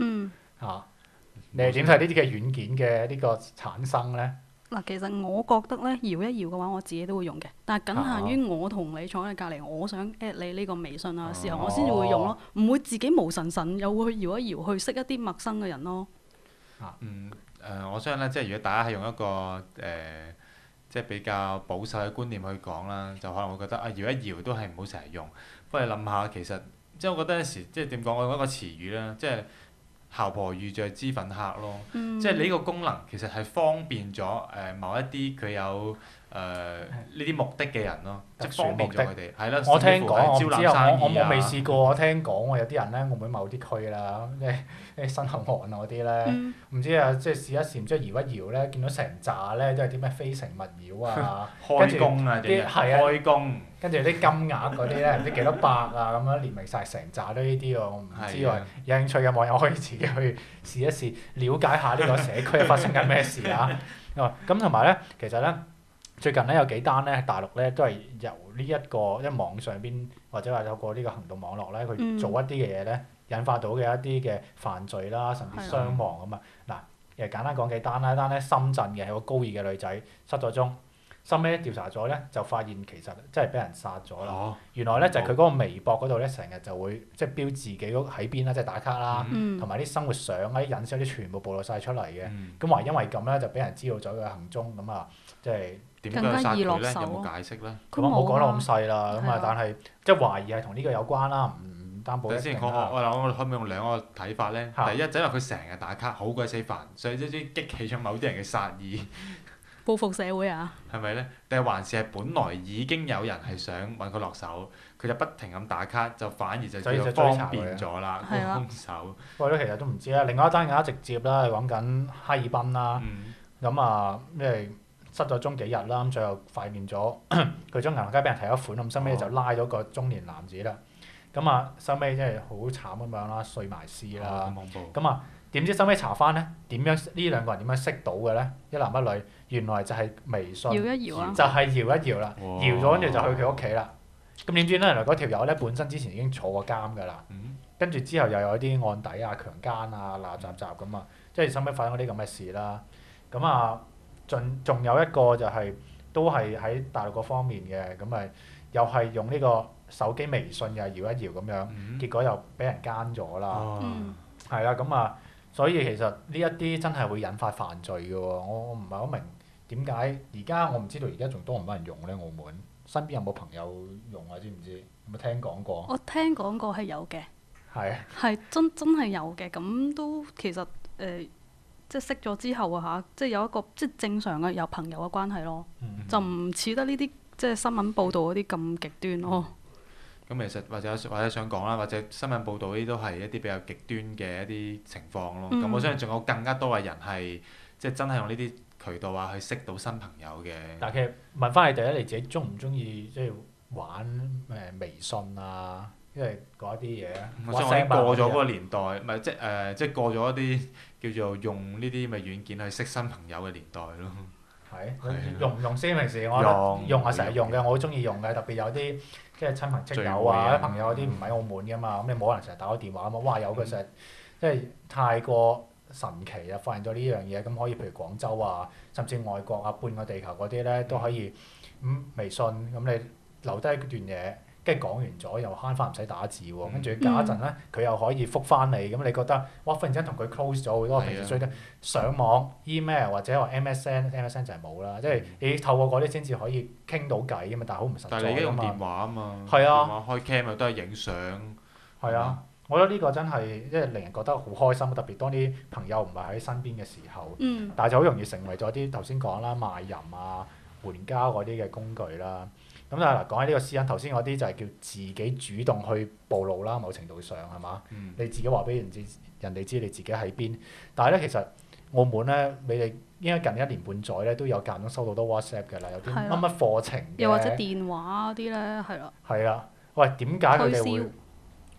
你係點睇呢啲嘅軟件嘅呢個產生咧？嗱，其實我覺得咧，搖一搖嘅話，我自己都會用嘅，但係僅限於我同你坐喺隔離，我想 at 你呢個微信啊時候，我先至會用咯，唔會自己無神神又會去搖一搖去識一啲陌生嘅人咯。我相信咧，即係如果大家係用一個即係比較保守嘅觀念去講啦，就可能會覺得啊，搖一搖都係唔好成日用。不過你諗下，其實即係我覺得有時即係點講？我用一個詞語啦，即係姣婆遇著脂粉客咯。即係你呢個功能其實係方便咗某一啲佢有呢啲目的嘅人咯，即係方便咗佢哋。係啦，我聽講，我唔知啊，我冇未試過。我聽講有啲人咧，澳門某啲區啦，即係新口岸嗰啲咧，唔知啊，即係試一試，唔知搖一搖咧，見到成紮咧都係啲咩非誠勿擾啊，開工啊，啲開工，跟住啲金額嗰啲咧，唔知幾多百啊咁樣列明晒成紮都呢啲喎，我唔知喎。有興趣嘅網友可以自己去試一試，了解下呢個社區發生緊咩事啊。咁同埋咧，其實咧。最近咧有幾單咧，大陸咧都係由呢一個網上邊或者話有個呢個行動網絡咧，佢做一啲嘅嘢咧，引發到嘅一啲嘅犯罪啦，甚至傷亡咁啊！嗱，簡單講幾單啦，一單咧深圳嘅係個高二嘅女仔失咗蹤，收尾調查咗咧就發現其實真係俾人殺咗啦。原來咧就係佢嗰個微博嗰度咧，成日就會即係標自己喺邊啦，即係打卡啦，同埋啲生活相啊、啲隱私啲全部暴露晒出嚟嘅。咁話因為咁咧就俾人知道咗佢嘅行蹤，咁啊即係。點解殺佢咧？有冇解釋咧？咁冇講到咁細啦，咁啊，但係即係懷疑係同呢個有關啦，唔擔保一定啦。我可唔可以用兩個睇法咧？第一就因為佢成日打卡，好鬼死煩，所以即係激起咗某啲人嘅殺意。報復社會啊！係咪咧？定係還是係本來已經有人係想揾佢落手，佢就不停咁打卡，就反而就方便咗啦，個兇手。不過咧，其實都唔知啦。另外一單更加直接啦，講緊哈爾濱啦。咁啊，因為失咗蹤幾日啦，咁最後發現咗佢張銀行卡俾人提咗款，咁收尾就拉咗個中年男子啦。咁啊，收尾真係好慘咁樣啦，碎埋屍啦。咁啊，點知收尾查翻咧？點樣呢兩個人點樣識到嘅咧？一男一女，原來就係微信，搖一搖啊！就係搖一搖啦，搖咗跟住就去佢屋企啦。咁點知咧？原來嗰條友咧本身之前已經坐過監㗎啦。跟住之後又有啲案底啊、強姦啊、嗱雜雜咁啊，即係收尾發生嗰啲咁嘅事啦。咁啊〜仲有一個就係都係喺大陸嗰方面嘅，咁咪又係用呢個手機微信又係搖一搖咁樣，結果又俾人奸咗啦。係啦，咁啊，所以其實呢一啲真係會引發犯罪嘅喎。我唔係好明點解而家我唔知道而家仲多唔多人用咧？澳門身邊有冇朋友用啊？知唔知？有冇聽講過？我聽講過係有嘅。係真係有嘅，咁都其實即係識咗之後啊嚇，即係有一個即係正常嘅有朋友嘅關係咯，就唔似得呢啲即係新聞報導嗰啲咁極端咯。咁其實或者想講啦，或者新聞報導呢啲都係一啲比較極端嘅一啲情況咯。咁我相信仲有更加多嘅人係即係真係用呢啲渠道啊去識到新朋友嘅。但係其實問翻你第一，你自己中唔中意即係玩微信啊？因為嗰一啲嘢，我想我已經過咗嗰個年代，唔係即係過咗一啲叫做用呢啲咪軟件去識新朋友嘅年代咯。用唔用先？平時我用啊，成日用嘅，我好中意用嘅。特別有啲即係親朋戚友啊，啲朋友嗰啲唔喺澳門㗎嘛，咁你冇可能成日打個電話啊嘛。哇！有佢成日即係太過神奇啊！發現咗呢樣嘢，咁可以譬如廣州啊，甚至外國啊，半個地球嗰啲咧都可以微信咁你留低一段嘢。跟住講完咗又慳翻唔使打字喎，跟住隔一陣咧佢又可以覆翻你，咁你覺得哇！忽然之間同佢 close 咗好多，平時追得上網 email 或者話 MSN 就係冇啦，即係你透過嗰啲先至可以傾到偈啊嘛，但係好唔實在啊嘛。但係你而家用電話啊嘛，係啊，電話開 cam 都係影相。係啊，我覺得呢個真係即係令人覺得好開心，特別當啲朋友唔係喺身邊嘅時候。但係就好容易成為咗啲頭先講啦賣淫啊。援交嗰啲嘅工具啦。咁但係嗱，講起呢個私隱，頭先嗰啲就係叫自己主動去暴露啦，某程度上係嘛？你自己話俾人哋知你自己喺邊。但係咧，其實澳門咧，你哋應該近1年半載咧都有間中收到多 WhatsApp 嘅啦，有啲乜乜課程又或者電話嗰啲咧，係啦。係啦，喂，點解佢哋會？推銷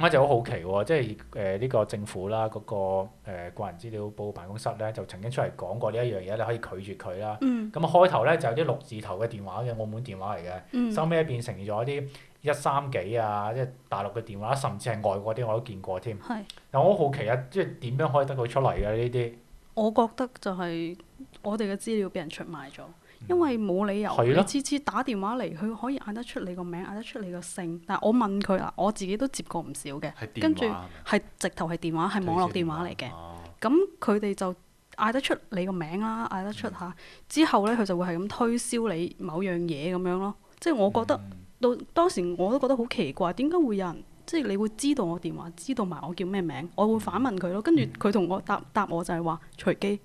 我就好好奇喎，即係呢個政府啦，嗰個個人資料保護辦公室咧，就曾經出嚟講過呢一樣嘢，你可以拒絕佢啦。咁開頭咧就有啲6字頭嘅電話嘅澳門電話嚟嘅，收尾變成咗啲130幾啊，即係大陸嘅電話，甚至係外國啲我都見過添。但我好好奇啊，即係點樣可以得到出嚟嘅呢啲？我覺得就係我哋嘅資料俾人出賣咗。因為冇理由，你次次打電話嚟，佢可以嗌得出你個名，嗌得出你個姓。但係我問佢啦，我自己都接過唔少嘅，跟住係直頭係電話，係網絡電話嚟嘅。咁佢哋就嗌得出你個名啦，嗌得出嚇。之後呢，佢就會係咁推銷你某樣嘢咁樣咯。即係我覺得到當時我都覺得好奇怪，點解會有人即係你會知道我電話，知道埋我叫咩名？我會反問佢咯。跟住佢同我答我就係話隨機。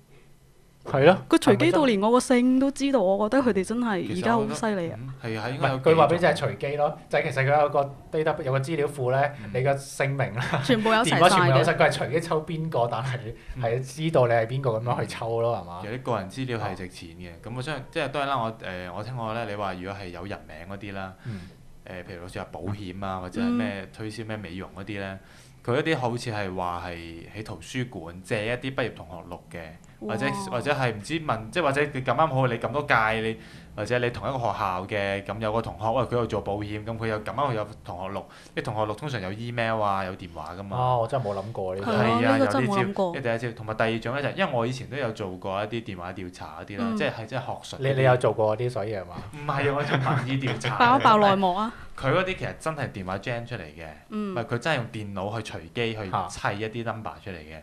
係咯，佢隨機到連我個姓都知道，我覺得佢哋真係而家好犀利啊！係啊，應該有佢話俾你知係隨機咯，就係其實佢有個 data 有個資料庫咧，你嘅姓名啦，全部有齊電話全部有晒，嘅。佢係隨機抽邊個，但係係知道你係邊個咁樣去抽咯，係嘛？有啲個人資料係值錢嘅，咁我相信即係當然啦，我聽過咧，你話如果係有人名嗰啲啦，譬如好似話保險啊，或者係咩推銷咩美容嗰啲咧。佢一啲好似係話係喺圖書館借一啲畢業同學錄嘅，或者係唔知問，即係或者你咁啱好你咁多屆你，或者你同一個學校嘅，咁有個同學喂佢又做保險，咁佢又咁啱有同學錄，啲同學錄通常有 email 啊有電話噶嘛。我真係冇諗過呢啲。係啊，有呢個真係冇諗呢過。招，第一招，同埋第二種咧就係，因為我以前都有做過一啲電話調查嗰啲啦，即係學術。你有做過嗰啲，所以係嘛？唔係啊，我做民意調查。爆內幕啊！佢嗰啲其實真係電話 gen 出嚟嘅，唔係佢真係用電腦去隨機去砌一啲 number 出嚟嘅。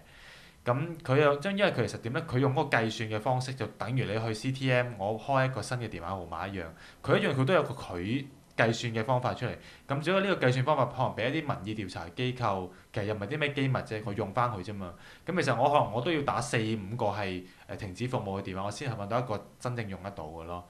咁佢又因為佢其實點咧？佢用嗰個計算嘅方式就等於你去 CTM，我開一個新嘅電話號碼一樣。佢一樣佢都有個佢計算嘅方法出嚟。咁只不過呢個計算方法可能俾一啲民意調查機構，其實又唔係啲咩機密啫，我用翻佢啫嘛。咁其實我可能我都要打4-5個係停止服務嘅電話，我先係揾到一個真正用得到嘅咯。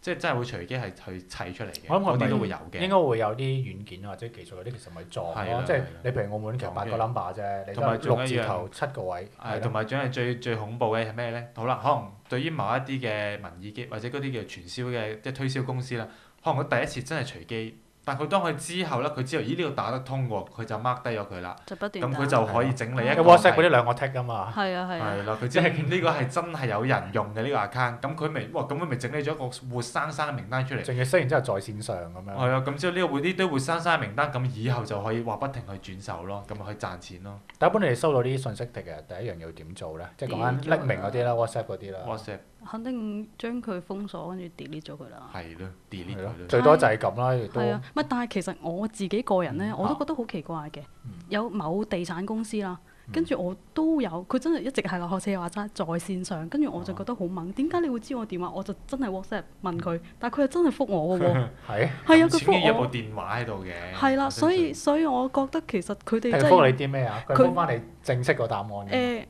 即係真係會隨機係去砌出嚟嘅，嗰啲都會有嘅。應該會有啲軟件或者技術嗰啲，其實咪撞咯。即係你譬如澳門其實8個 number 啫，你得6字頭7個位。同埋仲係最恐怖嘅係咩咧？好啦，可能對於某一啲嘅民意機或者嗰啲叫傳銷嘅即係推銷公司啦，可能佢第一次真係隨機。但佢當佢之後咧，佢知道呢度打得通喎，佢就 mark 低咗佢啦。就不斷打。咁佢就可以整理一個。WhatsApp 嗰啲2個 tick 啊嘛。係啊。係啦，佢即係呢個係真係有人用嘅呢個 account，咁佢咪整理咗一個活生生嘅名單出嚟。仲要雖然之後在線上咁樣。係啊，咁之後呢個呢堆活生生嘅名單，咁以後就可以話不停去轉售咯，咁咪可以賺錢咯。但一般你哋收到呢啲信息嘅第一樣要點做咧？即係講緊匿名嗰啲啦 ，WhatsApp 嗰啲啦。WhatsApp。肯定將佢封鎖，跟住 delete 咗佢啦。係咯，delete 佢咯。最多就係咁啦，亦都。係啊，但係其實我自己個人咧，我都覺得好奇怪嘅。有某地產公司啦，跟住我都有，佢真係一直係學似話齋在線上，跟住我就覺得好猛。點解你會知我電話？我就真係 WhatsApp 問佢，但係佢係真係覆我嘅喎。係啊，佢覆我。有部電話喺度嘅。係啦，所以我覺得其實佢哋真係。覆你啲咩啊？佢覆翻你正式個答案。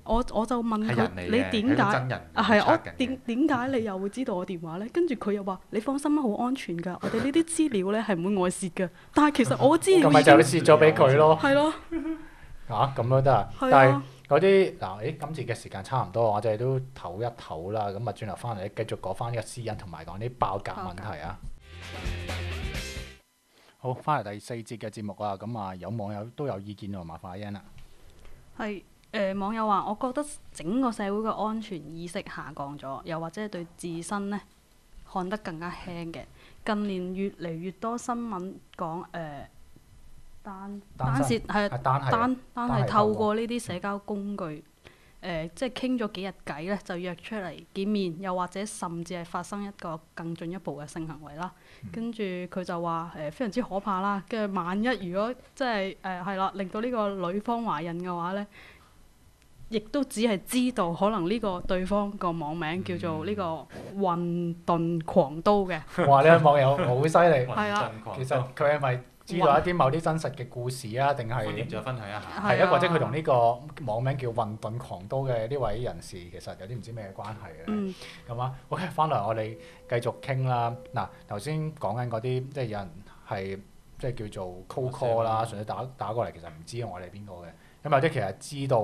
我就問佢：你點解？係我點解你又會知道我電話咧？跟住佢又話：你放心啦，好安全㗎。我哋呢啲資料咧係唔會外泄㗎。但係其實我資料。咁咪就你泄咗俾佢咯。係咯。咁都得啊！但係嗰啲今次嘅時間差唔多，我哋都唞一唞啦。咁啊，轉頭翻嚟繼續講翻呢個私隱同埋講啲爆格問題啊。好，翻嚟第4節嘅節目啊。咁啊，有網友都有意見喎，麻煩阿欣啦。係網友話：我覺得整個社會嘅安全意識下降咗，又或者係對自身呢看得更加輕嘅。近年越嚟越多新聞講單係透過呢啲社交工具，即係傾咗幾日偈咧，就約出嚟見面，又或者甚至係發生一個更進一步嘅性行為啦。跟住佢就話非常之可怕啦。跟住萬一如果即係係啦，令到呢個女方懷孕嘅話咧，亦都只係知道可能呢個對方個網名叫做呢個混沌狂刀嘅。哇！呢個網友好犀利。係啊，其實佢係咪知道一啲某啲真實嘅故事啊，定歡迎係再分享一下。係啊，或者佢同呢個網名叫混沌狂刀嘅呢位人士其實有啲唔知咩關係嘅。嗯咁啊，OK，翻嚟我哋繼續傾啦。嗱，頭先講緊嗰啲即係有人係即係叫做 cold call 啦，純粹打過嚟，其實唔知我哋係邊個嘅。咁有啲其實知道，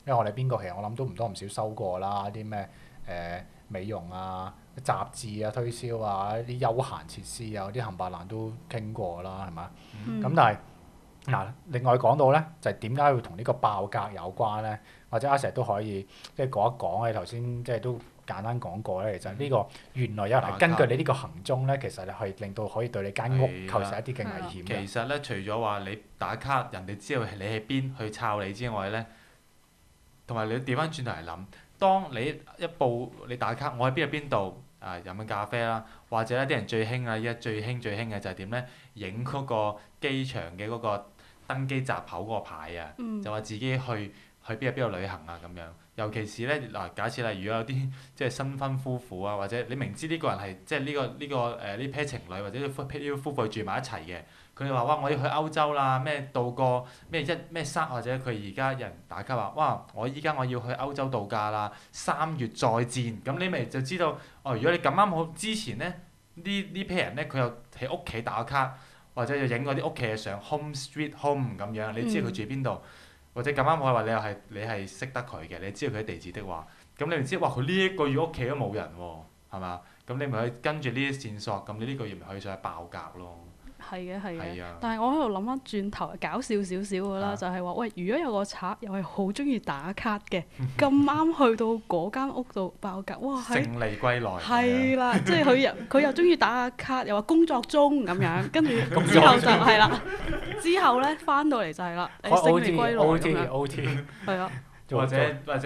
因為我哋邊個其實我諗都唔多唔少收過啦，啲咩美容啊、雜誌啊、推銷啊、一啲休閒設施啊嗰啲冚唪唥都傾過啦，係嘛？咁、但係嗱，另外講到咧，就係點解會同呢個爆格有關咧？或者阿石都可以即係講一講。你頭先即係都簡單講過咧，其實呢個原來有人係根據你呢個行蹤咧，其實係令到可以對你間屋構成一啲嘅危險嘅。其實咧，除咗話你打卡，人哋知道你喺邊去抄你之外咧，同埋你調翻轉頭嚟諗，當你一報你打卡，我喺邊度啊飲緊咖啡啦，或者一啲人最興啊，依家最興嘅就係點咧？影嗰個機場嘅嗰個登機閘口嗰個牌啊，就話自己去邊度旅行啊咁樣。尤其是咧嗱，假設例如有啲即係新婚夫婦啊，或者你明知呢個人係即係呢 pair 情侶或者呢個夫婦住埋一齊嘅，佢哋話哇我要去歐洲啦，咩度過咩3或者佢而家有人打卡話哇我依家我要去歐洲度假啦，3月再戰，咁你咪就知道哦。如果你咁啱好之前咧呢 pair 人咧佢又喺屋企打卡，或者又影嗰啲屋企嘅相 home street home 咁樣，你知佢住邊度。或者咁啱我係話你係識得佢嘅，你知道佢啲地址的話，咁你咪知哇佢呢一個月屋企都冇人喎，係嘛？咁你咪可以跟住呢啲線索，咁你呢個月咪可以上去爆格咯。係嘅，係嘅。係啊。但係我喺度諗翻轉頭，搞笑少少嘅啦，啊就係話喂，如果有個賊又係好中意打卡嘅，咁啱去到嗰間屋度爆格，哇！勝利歸來。係啦，即係佢又中意打下卡，又話工作中咁樣，跟住之後就係啦，之後咧翻到嚟就係啦，勝利歸來咁樣。OT 係啊，或者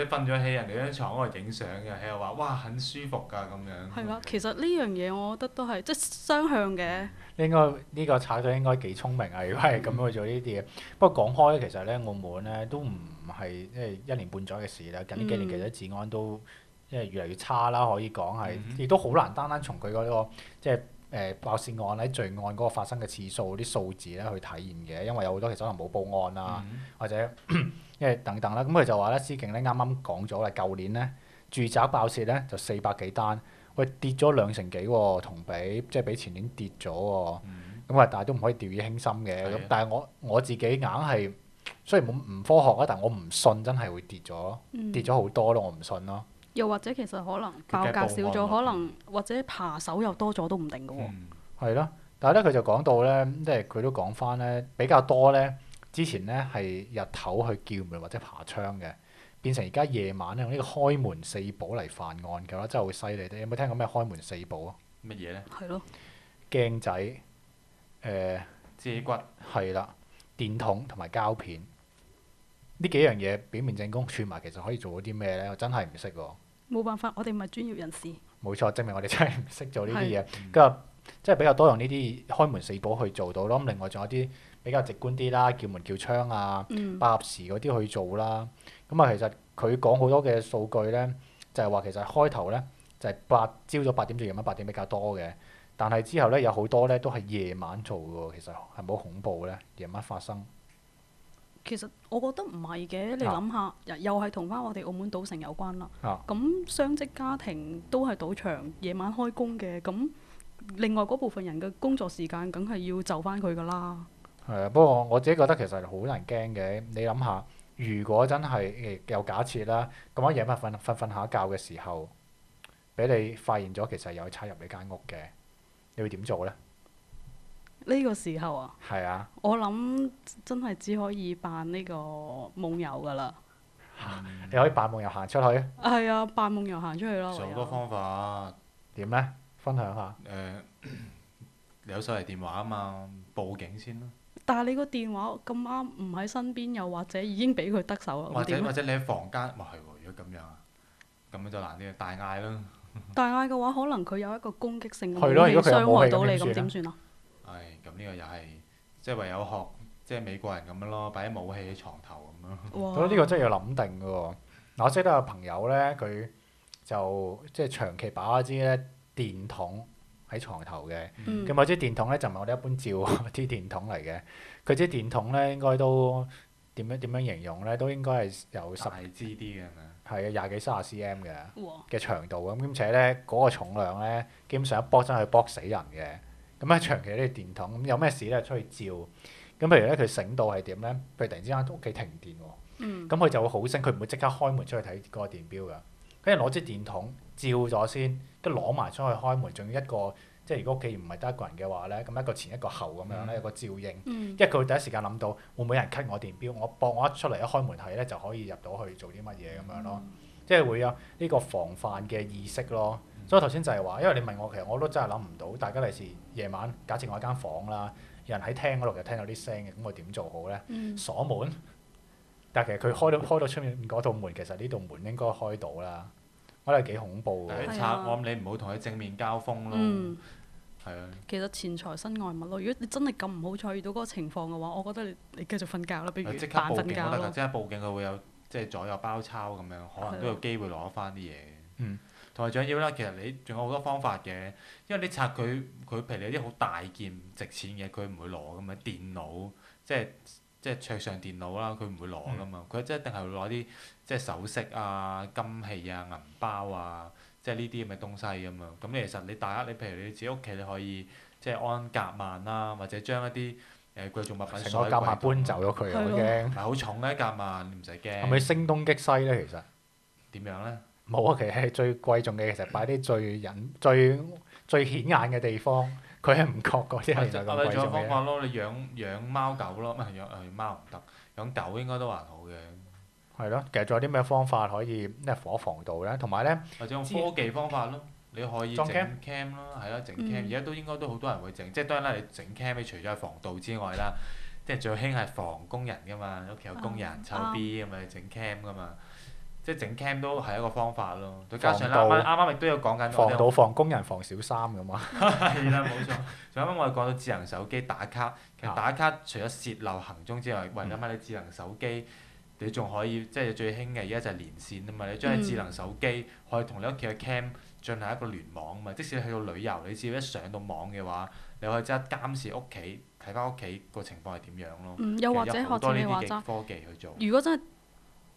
瞓咗喺人哋張床嗰度影相嘅，喺度話哇很舒服㗎咁樣。係啦，其實呢樣嘢我覺得都係即係雙向嘅。應該呢個賊仔應該幾聰明啊！如果係咁去做呢啲嘢。不過講開咧，其實咧澳門咧都唔係即係1年半載嘅事啦。近呢幾年其實治安都即係越嚟越差啦，可以講係，亦都好難單單從佢嗰個即係爆竊案喺罪案嗰個發生嘅次數啲數字咧去體現嘅，因為有好多其實可能冇報案啊，或者因為等等啦。咁佢就話咧，司警咧啱啱講咗啦，舊年咧住宅爆竊咧就400幾單。喂，跌咗2成幾喎，同比即係比前年跌咗喎。咁但係都唔可以掉以輕心嘅。咁但係我自己硬係雖然唔科學啊，但我唔信真係會跌咗，跌咗好多咯，我唔信咯。又或者其實可能爆格少咗，可能或者扒手又多咗都唔定嘅喎。係咯，但係咧佢就講到咧，即係佢都講翻咧比較多咧，之前咧係日頭去叫門或者爬窗嘅。變成而家夜晚咧用呢個開門4寶嚟犯案嘅話，真係好犀利。你有冇聽過咩開門4寶啊？乜嘢咧？係咯。鏡仔、遮骨。係啦，電筒同埋膠片呢幾樣嘢表面證供串埋，其實可以做到啲咩咧？我真係唔識喎。冇辦法，我哋唔係專業人士。冇錯，證明我哋真係唔識做呢啲嘢。跟住即係比較多用呢啲開門4寶去做到咯。咁另外仲有啲比較直觀啲啦，叫門叫窗啊、爆鑿匙嗰啲去做啦。咁啊，其實佢講好多嘅數據咧，就係話其實開頭咧就係朝早8點至夜晚8點比較多嘅，但係之後咧有好多咧都係夜晚做嘅喎。其實係冇恐怖咧，夜晚發生。其實我覺得唔係嘅，你諗下，又係同翻我哋澳門賭城有關啦。咁雙職家庭都係賭場，夜晚開工嘅，咁另外嗰部分人嘅工作時間梗係要就翻佢㗎啦。係啊，不過我自己覺得其實好難驚嘅。你諗下，如果真係又假設啦，咁樣夜晚瞓下覺嘅時候，俾你發現咗其實有賊入你間屋嘅，你會點做咧？呢個時候啊，係啊，我諗真係只可以扮呢個夢遊㗎啦。你可以扮夢遊行出去。係啊，扮夢遊行出去咯。好多方法。點咧？分享下。你有手提電話啊嘛，報警先咯。但係你個電話咁啱唔喺身邊，又或者已經俾佢得手啦，或者你喺房間，係喎。如果咁樣啊，咁樣就難啲，大嗌啦。大嗌嘅話，可能佢有一個攻擊性嘅係咯，武器如果佢有武器傷害到你，咁點算啊？咁呢個又係即係唯有學即係美國人咁樣咯，擺啲武器喺床頭咁咯。我覺得呢個真係要諗定嘅喎。嗱，我識得有朋友咧，佢就即係長期擺一支咧電筒喺床頭嘅。嗯咁我支電筒咧就唔係我哋一般照啲電筒嚟嘅，佢支電筒咧應該都點樣形容咧，都應該係有大支啲嘅係咪？係啊廿幾30 cm 哇嘅長度咁，兼且咧嗰個重量咧，基本上一卜真係卜死人嘅。咁咧長期呢啲電筒咁有咩事咧出去照，咁譬如咧佢醒到係點咧？譬如突然之間屋企停電喎。嗯咁佢就會好醒，佢唔會即刻開門出去睇嗰個電錶㗎，跟住攞支電筒照咗先，跟住攞埋出去開門，仲要一個即係如果屋企唔係得一個人嘅話咧，咁一個前一個後咁樣咧，有個照應，嗯因為佢會第一時間諗到會唔會有人 cut 我電錶，我一出嚟一開門睇咧就可以入到去做啲乜嘢咁樣咯，即係會有呢個防範嘅意識咯。所以頭先就係話，因為你問我其實我都真係諗唔到，大家例時夜晚假設我間房啦，有人喺廳嗰度就聽到啲聲嘅，咁我點做好咧？嗯鎖門？但係其實佢開到出面嗰道門，其實呢道門應該開到啦。我覺得幾恐怖嘅。但係係啊我諗你唔好同佢正面交鋒咯，嗯，係啊。其實錢財身外物咯。如果你真係咁唔好彩遇到嗰個情況嘅話，我覺得你繼續瞓覺啦，不如即刻扮瞓覺報警都得㗎，咯。即刻報警佢會有即係左右包抄咁樣，可能都有機會攞翻啲嘢。嗯。同埋仲要啦，其實你仲有好多方法嘅，因為你拆佢譬如你啲好大件值錢嘅，佢唔會攞噶嘛。電腦即係桌上電腦啦，佢唔會攞噶嘛。佢即係一定係會攞啲即係首飾啊、金器啊、銀包啊，即係呢啲咁嘅東西噶嘛。咁其實你大家你譬如你自己屋企你可以即係安夾萬啦，或者將一啲貴重物品成鎖喺櫃個夾萬搬度走咗佢啊！我係咯驚唔係好重嘅一夾萬，你唔使驚。係咪聲東擊西咧？其實點樣咧？冇啊，其實係最貴重嘅，其實擺啲最顯眼嘅地方，佢係唔覺嗰啲係或者就咁貴仲有重嘅。方法咯，你養貓狗咯，唔係養貓唔得，養狗應該都還好嘅。係咯，其實仲有啲咩方法可以咩火防盜咧？同埋咧，或者用科技方法咯，你可以整裝 cam 咯，係啦，整 cam 而家都應該都好多人會整，即係當然啦，你整 cam 你除咗係防盜之外啦，即係最興係防工人㗎嘛，屋企有工人抽 B 咁啊，整 cam 㗎嘛，即係整 cam 都係一個方法咯。再加上啦，防盜啱啱亦都有講緊防我哋盜防工人防小三咁嘛。係啦，冇錯。仲有啱啱我哋講到智能手機打卡，其實打卡除咗泄漏行蹤之外，喂諗下你智能手機，你仲可以即係最興嘅而家就係連線啊嘛！你將你智能手機可以同你屋企嘅 cam 進行一個聯網啊嘛！即使你去到旅遊，你只要一上到網嘅話，你可以即刻監視屋企，睇翻屋企個情況係點樣咯。又或者其實有好學多呢啲似你話齋嘅，科技去做。如果真係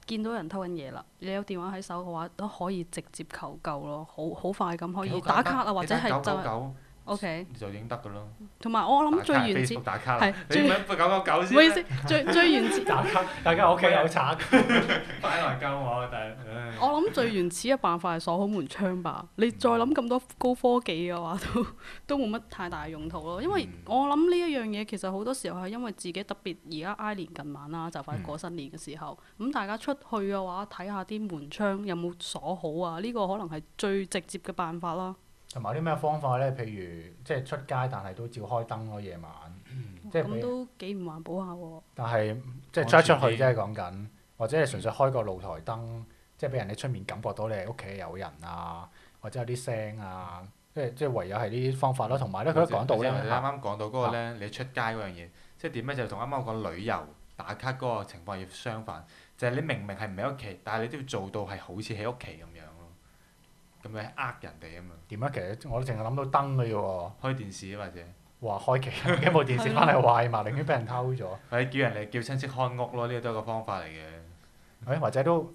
見到人偷緊嘢啦，你有電話喺手嘅話，都可以直接求救咯，好快咁可以打卡啊，或者係就係999 OK。就影得㗎咯。同埋我諗最原始 Facebook 打卡係啦，你唔係999先唔好意思咩？，最原始。打卡，大家屋企有賊。擺埋鳩我，但係唉我諗最原始嘅辦法係鎖好門窗吧。你再諗咁多高科技嘅話，都冇乜太大用途咯。因為我諗呢一樣嘢其實好多時候係因為自己特別而家挨年近晚啦，就快過新年嘅時候，咁大家出去嘅話睇下啲門窗有冇鎖好啊？呢個可能係最直接嘅辦法啦。同埋啲咩方法咧？譬如即係出街，但係都照開燈咯，夜晚。即係咁俾都幾唔環保下喎。但係即係出一出去啫，講緊，或者係純粹開個露台燈，即係俾人哋出面感覺到你屋企有人啊，或者有啲聲啊，即係唯有係呢啲方法咯。同埋咧，佢都講到咧，你啱啱講到嗰個咧，你出街嗰樣嘢，即係點咧？就同啱啱我講旅遊打卡嗰個情況要相反，就係你明明係唔喺屋企，但係你都要做到係好似喺屋企咁樣咯。咁樣呃人哋啊嘛，點啊？其實我淨係諗到燈嘅啫喎。開電視啊或者，話開期一部電視翻嚟壞埋，寧願俾人偷咗。或者叫人哋叫親戚看屋咯，呢個都係一個方法嚟嘅。或者都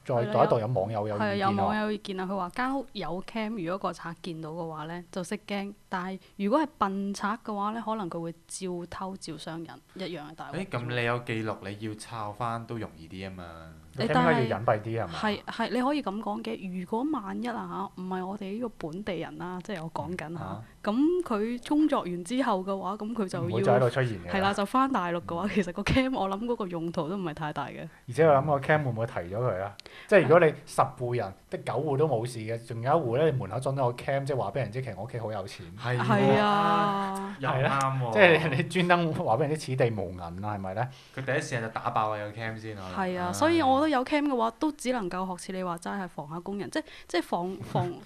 再係啦度一度有網友有係啊，意見有網喎。友意見啊，佢話間屋有 cam，如果個賊見到嘅話咧，就識驚。但係如果係笨賊嘅話咧，可能佢會照偷照傷人，一樣係大鑊。咁你有記錄，你要抄翻都容易啲啊嘛。應該但係要隱蔽啲係嘛？係你可以咁講嘅。如果萬一啊嚇，唔係我哋呢個本地人啦，即係我講緊嚇啊，咁佢工作完之後嘅話，咁佢就唔會再喺要度出現嘅。係啦，就翻大陸嘅話，其實個 cam 我諗嗰個用途都唔係太大嘅。而且我諗個 cam 會唔會提咗佢啊？即係如果你10戶人，得9戶都冇事嘅，仲有一戶咧，你門口裝咗個 cam，即係話俾人知其實我屋企好有錢。係係啊，又係啦啱喎。即係你專登話俾人知此地無銀啊，係咪咧？佢第一時間就打爆個 cam 先可能。係啊，所以我覺得有 cam 嘅話，都只能夠學似你話齋係防下工人，即係防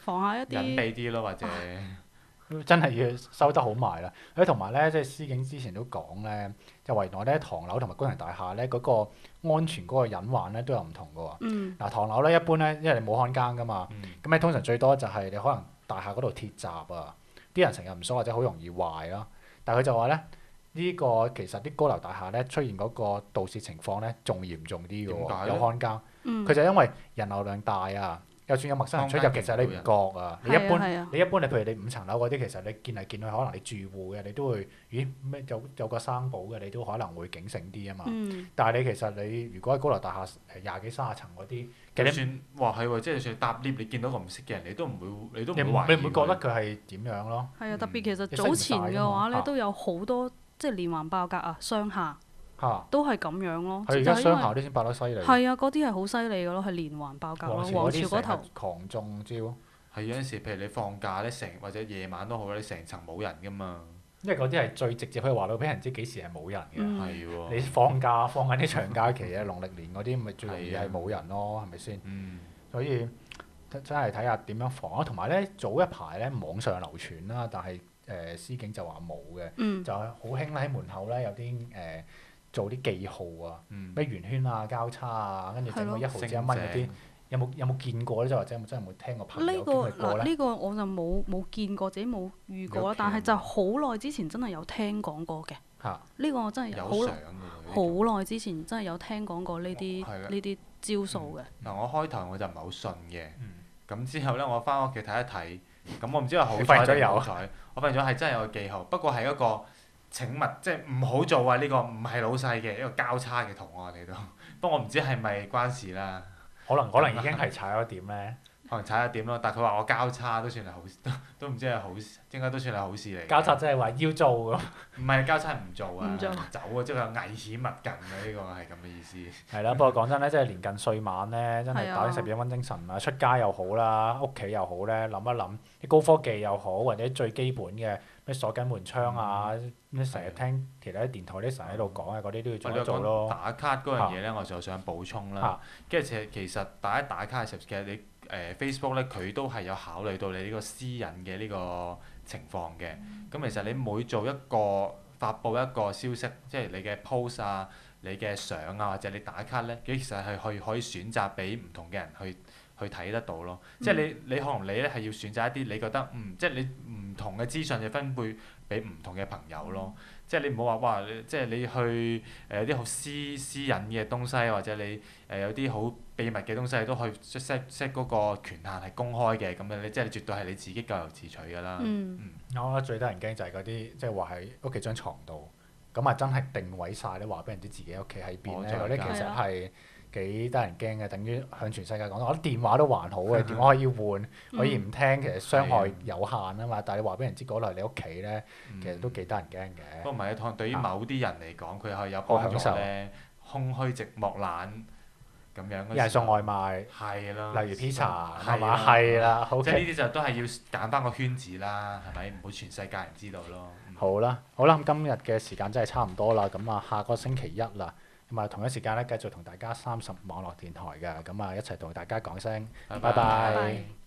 下一隱啲。蔽啲咯，或者真係要收得好埋啦。同埋咧，即係司警之前都講咧，就話原來咧唐樓同埋工人大廈咧嗰個安全嗰個隱患咧都有唔同嘅喎。嗯嗱，唐樓咧一般咧，因為你冇看更噶嘛，嗯咁你通常最多就係你可能大廈嗰度鐵閘啊，啲啲人成日唔鎖或者好容易壞咯。但係佢就話咧，呢個其實啲高樓大廈咧出現嗰個盜竊情況咧仲嚴重啲嘅喎，點解咧有看更。嗯佢就因為人流量大啊，就算有陌生人出入，其實你唔覺啊。你一般係啊你一般你譬如你5層樓嗰啲，其實你見嚟見去，可能你住戶嘅你都會，咦咩有個生保嘅，你都可能會警醒啲啊嘛。嗯但係你其實你如果喺高樓大廈20幾30層嗰啲，其實你就算哇係喎，即係就算搭 lift 你見到個唔識嘅人，你都唔會你懷疑唔會覺得佢佢係點樣咯？係啊，特別其實你識唔早前晒㗎嘛嘅話咧啊都有好多即係連環爆格啊，商廈嚇！都係咁樣咯。佢而家就係因為商廈啲先爆得犀利。係啊，嗰啲係好犀利嘅咯，係連環爆格咯。皇朝嗰頭成日狂中招，係有陣時，譬如你放假咧，或者夜晚都好啦，你成層冇人噶嘛，因為嗰啲係最直接可以話到俾人知幾時係冇人嘅。嗯係喎。你放緊啲長假期啊，農曆年嗰啲咪最容易係冇人咯，係咪先？嗯，所以真係睇下點樣防啊。同埋咧，早一排咧網上流傳啦，但係司警就話冇嘅，嗯就係好興咧喺門口咧有啲做啲記號啊，嗯咩圓圈啊、交叉啊，跟住整個係咯1毫子1蚊嗰啲，有冇見過咧？即係或者真係冇聽過朋友經呢個歷過咧？嗱呢個我就冇見過，自己冇遇過啦有。但係就好耐之前真係有聽講過嘅。嚇呢個我真係有好相㗎喎。好耐之前真係有聽講過呢啲係啦呢啲招數嘅。嗱，我開頭我就唔係好信嘅，嗯咁之後咧我翻屋企睇一睇，咁我唔知係好你發彩現咗有定唔好彩，我發現咗係真係有個記號，不過係一個請勿即係唔好做啊！呢個唔係老細嘅一個交叉嘅圖案嚟到，不過我唔知係咪關事啦，可能已經係踩咗點咧。可能踩一點咯。但係佢話我交叉都算係好，都唔知係好，應該都算係好事嚟嘅。交叉即係話要做咁。唔係交叉唔做啊，唔做走啊，即係有危險物近啊！呢個係咁嘅意思。係啦，不過講真咧，即係年近歲晚咧，真係係啊打啲12溫精神啊，出街又好啦，屋企又好咧，諗一諗啲高科技又好，或者最基本嘅咩鎖緊門窗啊，咩成日聽其他啲電台啲神喺度講啊，嗰啲都要做一做我哋講咯。打卡嗰樣嘢咧，我就想補充啦嚇。跟住其實打卡嘅時候，其實你Facebook 咧，佢都係有考慮到你呢個私隱嘅呢個情況嘅。咁其實你每做一個發布一個消息，即係你嘅 post 啊、你嘅相啊，或者你打卡咧，其實係可以選擇俾唔同嘅人去睇得到咯。即係你可能你咧係要選擇一啲你覺得即係你唔同嘅資訊要分配俾唔同嘅朋友咯。即係你唔好話哇，即係你去有啲好私隱嘅東西，或者你有啲好秘密嘅東西，都可以 set 嗰個權限係公開嘅咁樣，你即係絕對係你自己咎由自取㗎啦。嗯我覺得最得人驚就係嗰啲即係話喺屋企張床度，咁啊真係定位晒咧，話俾人知自己屋企喺邊咧，哦嗰啲其實係啊係幾得人驚嘅，等於向全世界講。我覺得電話都還好嘅，電話可以換，可以唔聽，其實傷害有限啊嘛。但係你話俾人知嗰度係你屋企咧，嗯其實都幾得人驚嘅。不過唔係，可能對於某啲人嚟講，佢係有好幫助享受咧，空虛寂寞懶咁樣嗰時候。一係送外賣，係啦。例如 pizza 係係嘛？係啦即係，OK。呢啲就都係要揀翻個圈子啦，係咪？唔好全世界人知道咯。好啦，咁今日嘅時間真係差唔多啦，咁啊下個星期一啦，咁啊同一時間咧繼續同大家30網絡電台嘅，咁啊一齊同大家講聲，拜拜。拜拜